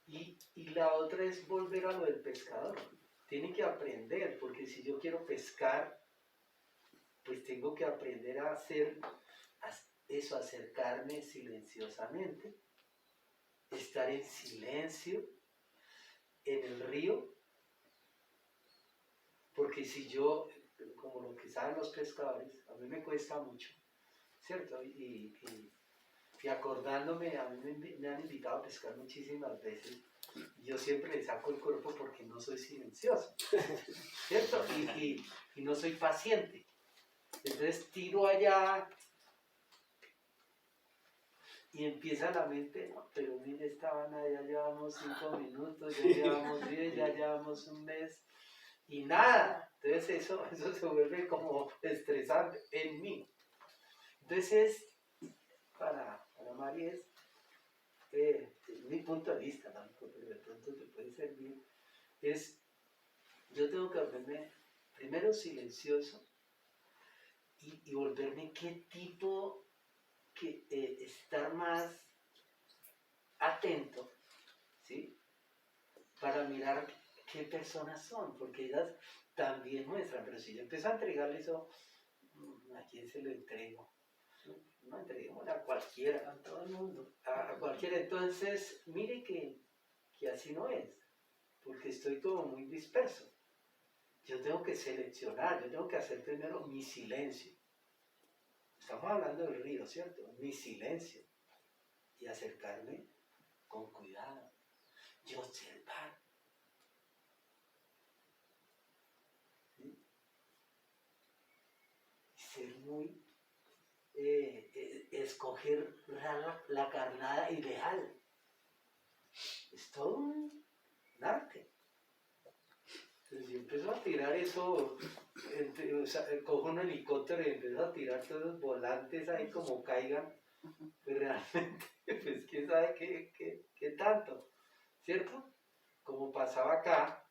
¿Sí? Y la otra es volver a lo del pescador. Tiene que aprender, porque si yo quiero pescar, pues tengo que aprender a hacer eso, acercarme silenciosamente, estar en silencio en el río, porque si yo, como lo que saben los pescadores, a mí me cuesta mucho, ¿cierto? Y acordándome, a mí me han invitado a pescar muchísimas veces, y yo siempre le saco el cuerpo porque no soy silencioso, ¿cierto? Y no soy paciente. Entonces tiro allá y empieza la mente, no, pero mire esta vaina, ya llevamos 5 minutos, ya llevamos 10, ya llevamos un mes y nada. Entonces eso se vuelve como estresante en mí. Entonces, para Mari es mi punto de vista, ¿no? Porque de pronto te puede servir, es yo tengo que volverme primero silencioso y volverme qué tipo, estar más atento, ¿sí? Para mirar qué personas son, porque ellas también muestran, pero si yo empiezo a entregarle eso, ¿a quién se lo entrego? No entreguemos a cualquiera, a todo el mundo, a cualquiera. Entonces, mire que así no es, porque estoy como muy disperso. Yo tengo que seleccionar, yo tengo que hacer primero mi silencio. Estamos hablando del río, ¿cierto? Mi silencio. Y acercarme con cuidado. Y observar. ¿Sí? Y ser muy... escoger la carnada ideal. Es todo un arte. Entonces yo empiezo a tirar eso, cojo un helicóptero y empiezo a tirar todos los volantes ahí como caigan, pues realmente, pues quién sabe qué tanto, ¿cierto? Como pasaba acá,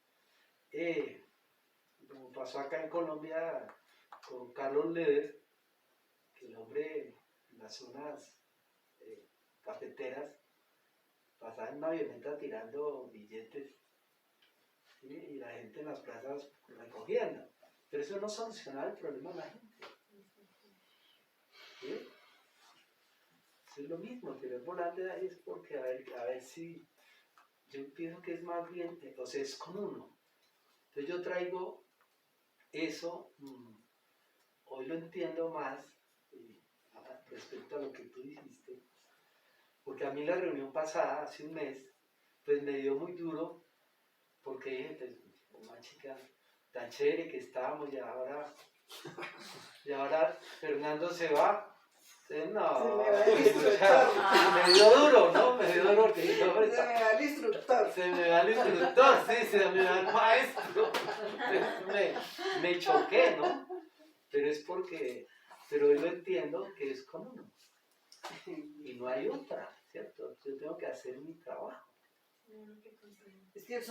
como pasó acá en Colombia con Carlos Leder, que el hombre en las zonas cafeteras pasaba en una avioneta tirando billetes, ¿sí? Y la gente en las plazas recogiendo. Pero eso no soluciona el problema de la gente. ¿Sí? Eso es lo mismo, tirar volante ahí es porque a ver si, yo pienso que es más bien, o sea, es con uno. Entonces yo traigo eso, hoy lo entiendo más respecto a lo que tú dijiste, porque a mí la reunión pasada, hace un mes, pues me dio muy duro, porque dije, pues, una chica tan chévere que estábamos y ahora Fernando se va. No, Se me va el instructor. me dio duro, ¿no? Me dio duro que dijo, Se me va el instructor. se me va el instructor, sí, se me va el maestro. Me choqué, ¿no? Pero es porque, pero hoy lo entiendo que es como uno. Y no hay otra, ¿cierto? Yo tengo que hacer mi trabajo. Es que el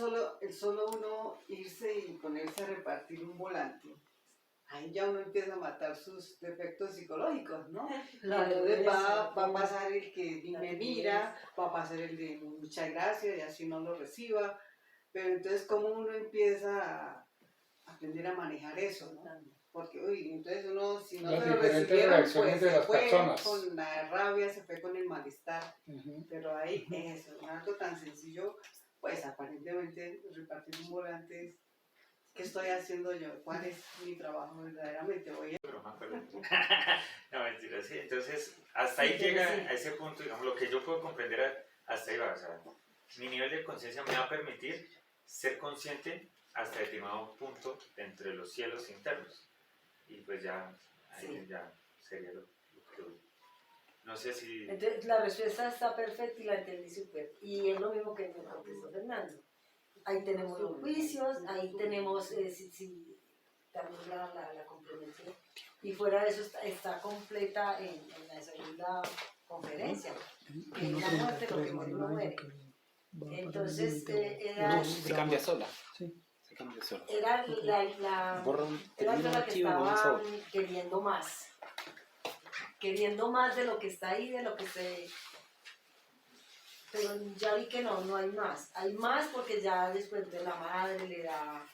solo uno irse y ponerse a repartir un volante, ahí ya uno empieza a matar sus defectos psicológicos, ¿no? Claro, Entonces va eso. a pasar el que ni me mira, va a pasar el de muchas gracias y así no lo reciba. Pero entonces, ¿cómo uno empieza a aprender a manejar eso, ¿no? Porque, uy, entonces uno, si no Las se lo diferentes recibieron, reacciones pues de se las fue personas. con la rabia, se fue con el malestar. Ujú. Pero ahí, eso, algo tan sencillo, pues aparentemente repartir un volante es, ¿qué estoy haciendo yo? ¿Cuál es mi trabajo verdaderamente? Voy a... Pero me acuerdo. No, mentira, sí. Entonces, hasta ahí Sí, llega sí. a ese punto, digamos, lo que yo puedo comprender, hasta ahí va. O sea, mi nivel de conciencia me va a permitir ser consciente hasta determinado punto entre los cielos internos. Y pues ya, ahí Sí. ya sería lo que... No sé si... Entonces, la respuesta está perfecta y la entendí súper. Y es lo mismo que me contestó Fernando. Ahí tenemos los juicios, ahí tenemos también la comprensión. Y fuera de eso está completa en la segunda conferencia, que es la muerte, lo que muere no muere. Entonces, Se cambia sola. Sí. Se cambia sola. era la que estaba queriendo más de lo que está ahí, de lo que se... Pero ya vi que no hay más. Hay más porque ya después de la madre le da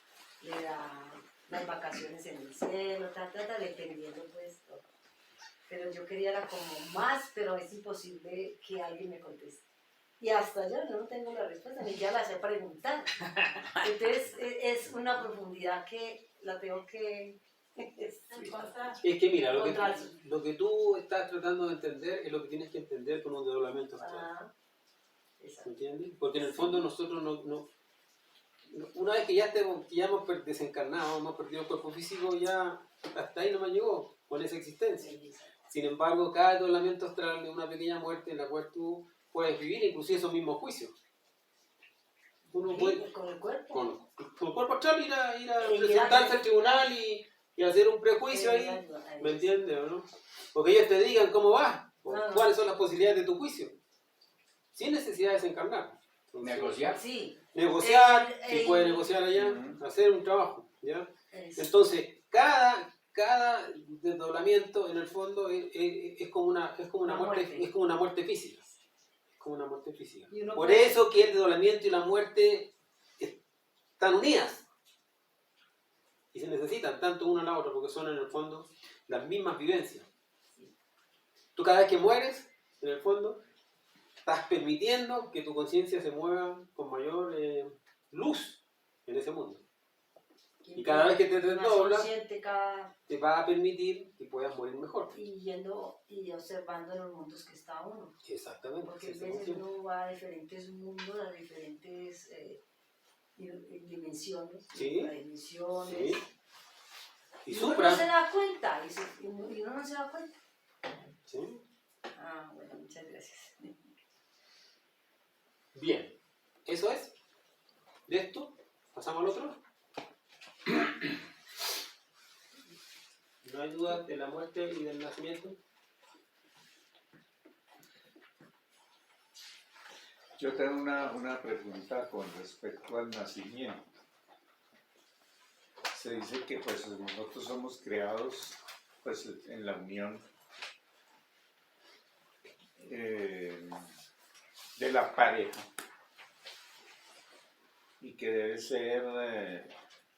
las vacaciones en el cielo, dependiendo pues todo. Pero yo quería era como más, pero es imposible que alguien me conteste. Y hasta allá yo no tengo la respuesta, ni ya la sé preguntar. Entonces es una profundidad que la tengo que... Es que mira, Encontrarse. lo que tú estás tratando de entender es lo que tienes que entender con un desdoblamiento astral. Exacto. ¿Entiendes? Porque en el fondo nosotros una vez que ya hemos desencarnado, hemos perdido el cuerpo físico, ya hasta ahí no me llegó con esa existencia. Sin embargo, cada desdoblamiento astral es una pequeña muerte en la cual tú puedes vivir inclusive esos mismos juicios. Uno puede, Con el cuerpo. con el cuerpo astral ir a presentarse al tribunal y hacer un prejuicio ahí, ¿me entiendes o no? Porque ellos te digan cómo vas, o cuáles son las posibilidades de tu juicio, sin necesidad de desencarnar. Entonces, Negociar. Sí. Negociar, si puede negociar allá, hacer un trabajo, ¿ya? Entonces, cada desdoblamiento en el fondo es como una muerte física. Es como una muerte física. Y uno Por puede- eso que el desdoblamiento y la muerte están unidas. Y se necesitan tanto una a la otra porque son en el fondo las mismas vivencias. Tú cada vez que mueres, en el fondo, estás permitiendo que tu conciencia se mueva con mayor luz en ese mundo. Y cada vez que te desdoblas, te va a permitir que puedas morir mejor. Y yendo y observando en los mundos que está uno. Exactamente. Porque sí, a veces sí. uno va a diferentes mundos, a diferentes dimensiones. Sí, a dimensiones. Sí. Y Y uno supra. no se da cuenta. Y uno no se da cuenta. Sí. Ah, bueno, muchas gracias. Bien. Eso es. De esto, pasamos al otro. ¿No hay duda de la muerte y del nacimiento? Yo tengo una pregunta con respecto al nacimiento. Se dice que pues nosotros somos creados pues en la unión de la pareja y que debe ser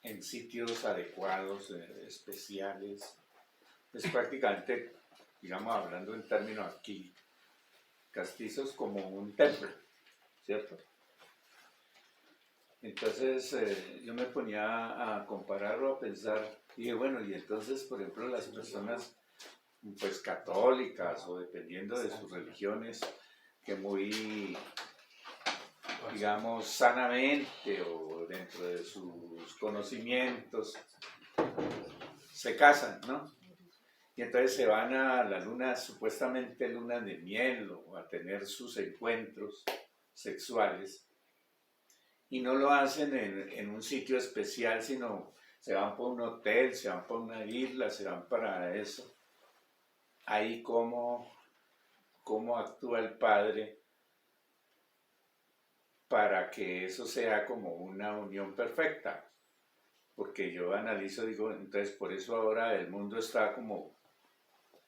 en sitios adecuados, especiales. Es prácticamente, digamos, hablando en términos aquí, castizos como un templo, ¿cierto? Entonces yo me ponía a compararlo, a pensar, y dije, bueno, y entonces, por ejemplo, las personas pues católicas o dependiendo de sus religiones, que muy digamos, sanamente o dentro de sus conocimientos, se casan, ¿no? Y entonces se van a la luna, supuestamente luna de miel, o a tener sus encuentros sexuales, y no lo hacen en un sitio especial, sino se van por un hotel, se van por una isla, se van para eso. Ahí cómo actúa el padre para que eso sea como una unión perfecta. Porque yo analizo, digo, entonces por eso ahora el mundo está como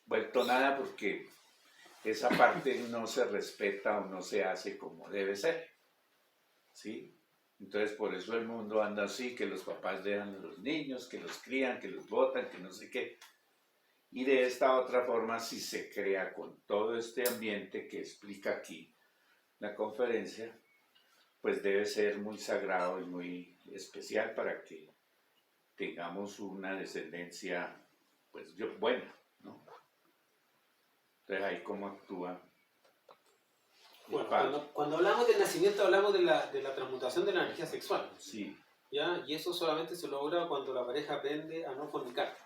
vuelto nada, porque esa parte no se respeta o no se hace como debe ser, ¿sí? Entonces por eso el mundo anda así, que los papás dejan a los niños, que los crían, que los botan, que no sé qué. Y de esta otra forma, si se crea con todo este ambiente que explica aquí la conferencia, pues debe ser muy sagrado y muy especial para que tengamos una descendencia, pues buena, ¿no? Entonces ahí cómo actúa. Bueno, cuando hablamos del nacimiento hablamos de la transmutación de la energía sexual. Sí. ¿Ya? Y eso solamente se logra cuando la pareja aprende a no fornicar,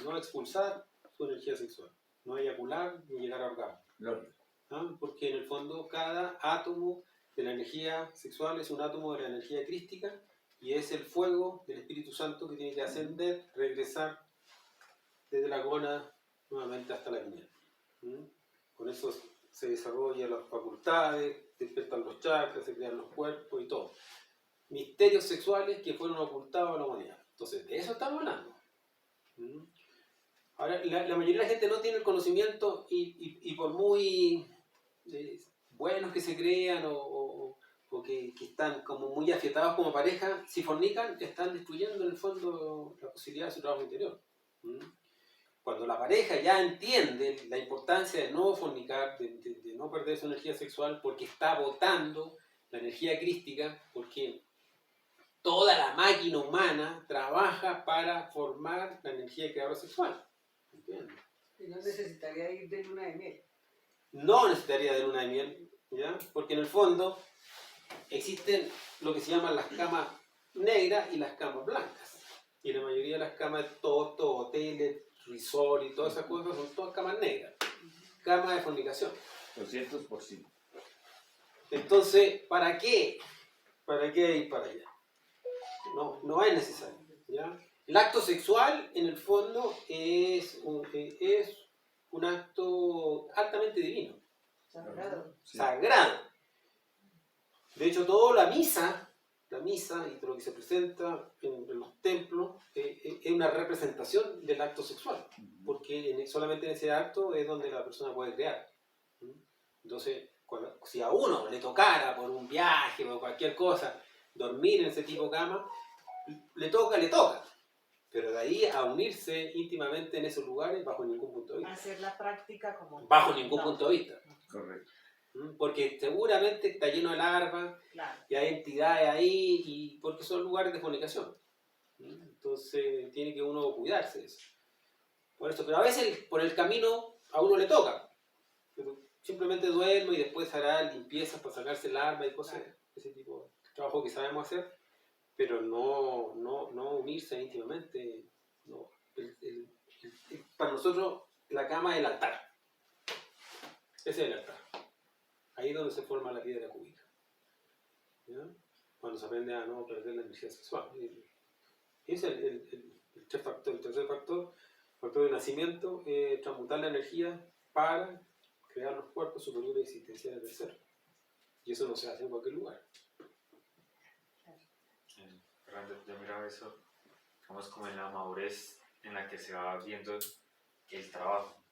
no expulsar su energía sexual, no eyacular ni llegar a orgasmo. ¿Ah? Porque en el fondo cada átomo de la energía sexual es un átomo de la energía crística y es el fuego del Espíritu Santo que tiene que ascender, regresar desde la gónada nuevamente hasta la piña. Con eso se desarrollan las facultades, despiertan los chakras, se crean los cuerpos y todo. Misterios sexuales que fueron ocultados a la humanidad. Entonces, de eso estamos hablando. Ahora, la mayoría de la gente no tiene el conocimiento y por muy buenos que se crean o que están como muy afiatados como pareja, si fornican, están destruyendo en el fondo la posibilidad de su trabajo interior. Cuando la pareja ya entiende la importancia de no fornicar, de no perder su energía sexual porque está botando la energía crística, porque toda la máquina humana trabaja para formar la energía creadora sexual. ¿Entiendes? Y no necesitaría ir de luna de miel. No necesitaría de luna de miel, ¿ya? Porque en el fondo existen lo que se llaman las camas negras y las camas blancas. Y la mayoría de las camas, todos hoteles, resort y todas esas cosas son todas camas negras. Camas de fornicación. 200%. Entonces, ¿para qué? ¿Para qué ir para allá? No es necesario, ¿ya? El acto sexual, en el fondo, es un acto altamente divino. Sagrado. Sagrado. De hecho, toda la misa y todo lo que se presenta en los templos es una representación del acto sexual, porque solamente en ese acto es donde la persona puede crear. Entonces, si a uno le tocara por un viaje o cualquier cosa dormir en ese tipo de cama, le toca. Pero de ahí a unirse íntimamente en esos lugares, bajo ningún punto de vista. Hacer la práctica como... Bajo ningún punto de vista. Correcto. Porque seguramente está lleno de larvas, Claro. y hay entidades ahí, y porque son lugares de fornicación. Entonces tiene que uno cuidarse de eso. Por eso, pero a veces por el camino a uno le toca. Pero simplemente duermo y después hará limpiezas para sacarse el arma y cosas, ese tipo de trabajo que sabemos hacer, pero no unirse íntimamente. No. Para nosotros la cama es el altar. Ese es el altar. Ahí es donde se forma la piedra cúbica. ¿Ya? Cuando se aprende a no perder la energía sexual. Ese es el tercer factor de nacimiento, transmutar la energía para crear los cuerpos superiores existenciales del ser. Y eso no se hace en cualquier lugar. Fernando, yo miraba eso, digamos, como en la madurez en la que se va viendo el trabajo.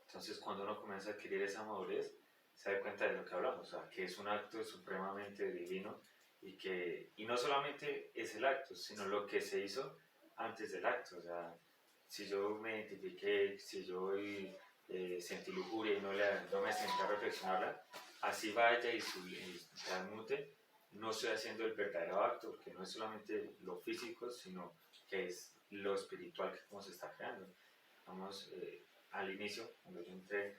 Entonces, cuando uno comienza a adquirir esa madurez, se da cuenta de lo que hablamos, o sea, que es un acto supremamente divino y no solamente es el acto, sino lo que se hizo antes del acto. O sea, si yo me identifiqué, si yo sentí lujuria y no me senté a reflexionarla, así vaya y transmute, no estoy haciendo el verdadero acto, porque no es solamente lo físico, sino que es lo espiritual que como se está creando. Vamos, al inicio, cuando yo entré,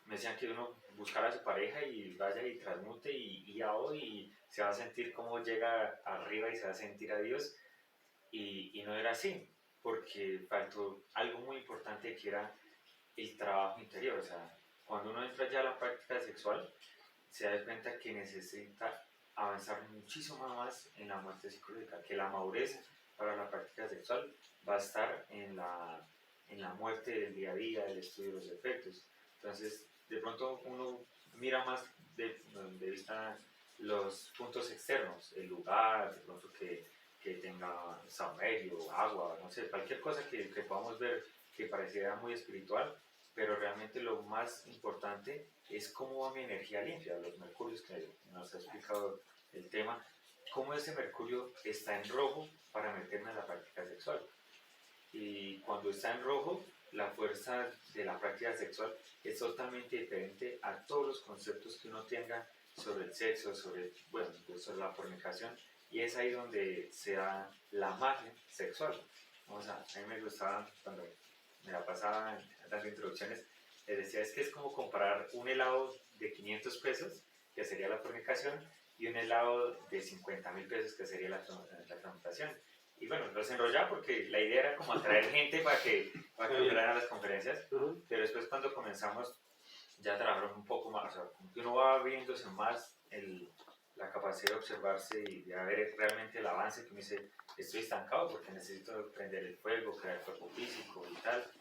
me decían que uno buscara a su pareja y vaya y transmute y hoy y se va a sentir como llega arriba y se va a sentir a Dios. Y no era así, porque faltó algo muy importante que era el trabajo interior. O sea, cuando uno entra ya a la práctica sexual, se da cuenta que necesita avanzar muchísimo más en la muerte psicológica, que la madurez para la práctica sexual va a estar en la muerte del día a día, del estudio de los efectos. Entonces, de pronto uno mira más de vista los puntos externos, el lugar, de pronto que tenga saumerio, agua, no sé, cualquier cosa que podamos ver que pareciera muy espiritual, pero realmente lo más importante es cómo va mi energía limpia, los mercurios que nos ha explicado el tema, cómo ese mercurio está en rojo para meterme en la práctica sexual. Y cuando está en rojo, la fuerza de la práctica sexual es totalmente diferente a todos los conceptos que uno tenga sobre el sexo, sobre la fornicación, y es ahí donde se da la magia sexual. A mí me gustaba cuando me la pasaba dando introducciones, les decía, es que es como comparar un helado de 500 pesos, que sería la fornicación, y un helado de 50,000 pesos, que sería la transmutación. Y bueno, los enrollaba porque la idea era como atraer gente para que fueran a las conferencias, pero después cuando comenzamos ya a trabajar un poco más, o sea, como que uno va viéndose más la capacidad de observarse y de ver realmente el avance, que uno dice, estoy estancado porque necesito prender el fuego, crear cuerpo físico y tal.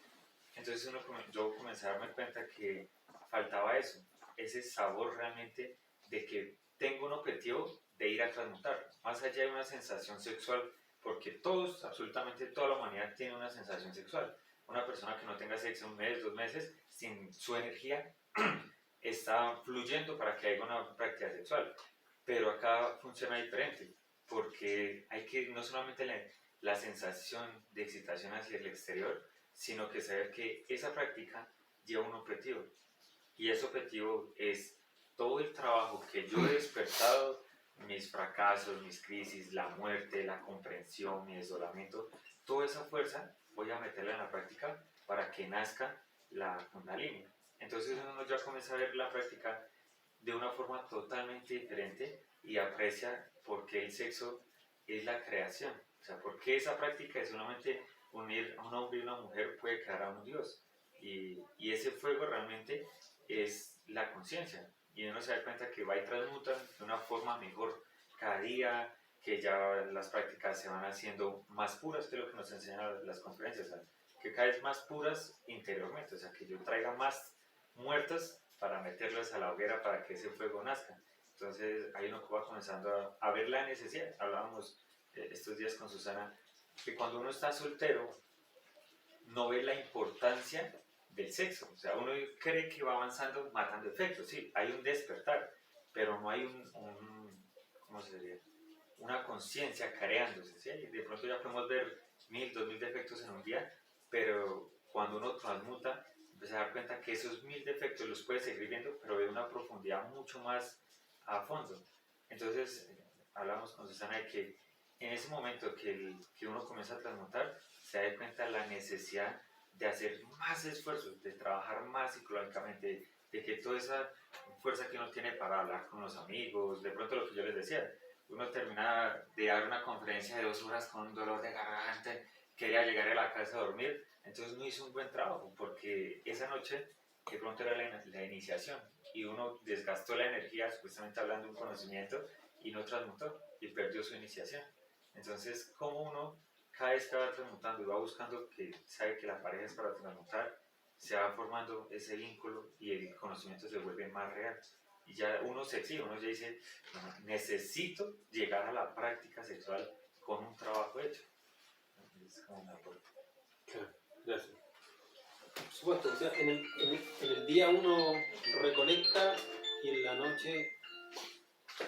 Entonces yo comencé a darme cuenta que faltaba eso, ese sabor realmente de que tengo un objetivo de ir a transmutar, más allá de una sensación sexual, porque todos, absolutamente toda la humanidad tiene una sensación sexual. Una persona que no tenga sexo un mes, 2 meses, sin su energía está fluyendo para que haya una práctica sexual. Pero acá funciona diferente, porque hay que no solamente la sensación de excitación hacia el exterior, sino que saber que esa práctica lleva un objetivo. Y ese objetivo es todo el trabajo que yo he despertado, mis fracasos, mis crisis, la muerte, la comprensión, mi desolamiento, toda esa fuerza voy a meterla en la práctica para que nazca la Kundalini. Entonces uno ya comienza a ver la práctica de una forma totalmente diferente y aprecia por qué el sexo es la creación. O sea, por qué esa práctica es solamente unir a un hombre y una mujer puede crear a un Dios. Y ese fuego realmente es la conciencia. Y uno se da cuenta que va y transmuta de una forma mejor cada día, que ya las prácticas se van haciendo más puras, que es lo que nos enseñan las conferencias, ¿sabes? Que cada vez más puras interiormente, o sea, que yo traiga más muertas para meterlas a la hoguera para que ese fuego nazca. Entonces ahí uno va comenzando a ver la necesidad. Hablábamos estos días con Susana, que cuando uno está soltero no ve la importancia del sexo. O sea, uno cree que va avanzando matando efectos. Sí, hay un despertar, pero no hay ¿cómo se diría? Una conciencia creándose. ¿Sí? De pronto ya podemos ver 1,000, 2,000 defectos en un día, pero cuando uno transmuta, empieza a dar cuenta que esos 1,000 defectos los puede seguir viendo, pero de una profundidad mucho más a fondo. Entonces, hablamos con Susana de que en ese momento que uno comienza a transmutar, se da cuenta de la necesidad de hacer más esfuerzos, de trabajar más psicológicamente, de que toda esa fuerza que uno tiene para hablar con los amigos, de pronto lo que yo les decía, uno termina de dar una conferencia de 2 horas con un dolor de garganta, quería llegar a la casa a dormir, entonces no hizo un buen trabajo, porque esa noche de pronto era la iniciación, y uno desgastó la energía, supuestamente hablando de un conocimiento, y no transmutó, y perdió su iniciación. Entonces, como uno cada vez que va transmutando y va buscando que sabe que la pareja es para transmutar, se va formando ese vínculo y el conocimiento se vuelve más real. Y ya uno se exige, uno ya dice, necesito llegar a la práctica sexual con un trabajo hecho. Es como un aporte. Claro, gracias. Por supuesto, o sea, en el día uno recolecta y en la noche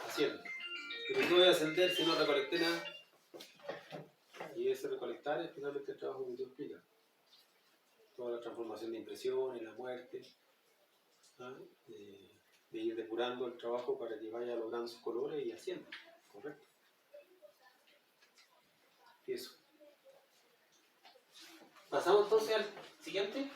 asciende. Pero no voy a ascender si no recolecté nada. Y ese recolectar es finalmente el trabajo que tú explicas. Toda la transformación de impresiones, la muerte, ¿ah? De ir depurando el trabajo para que vaya logrando sus colores y haciendo. Correcto. Eso. Pasamos entonces al siguiente.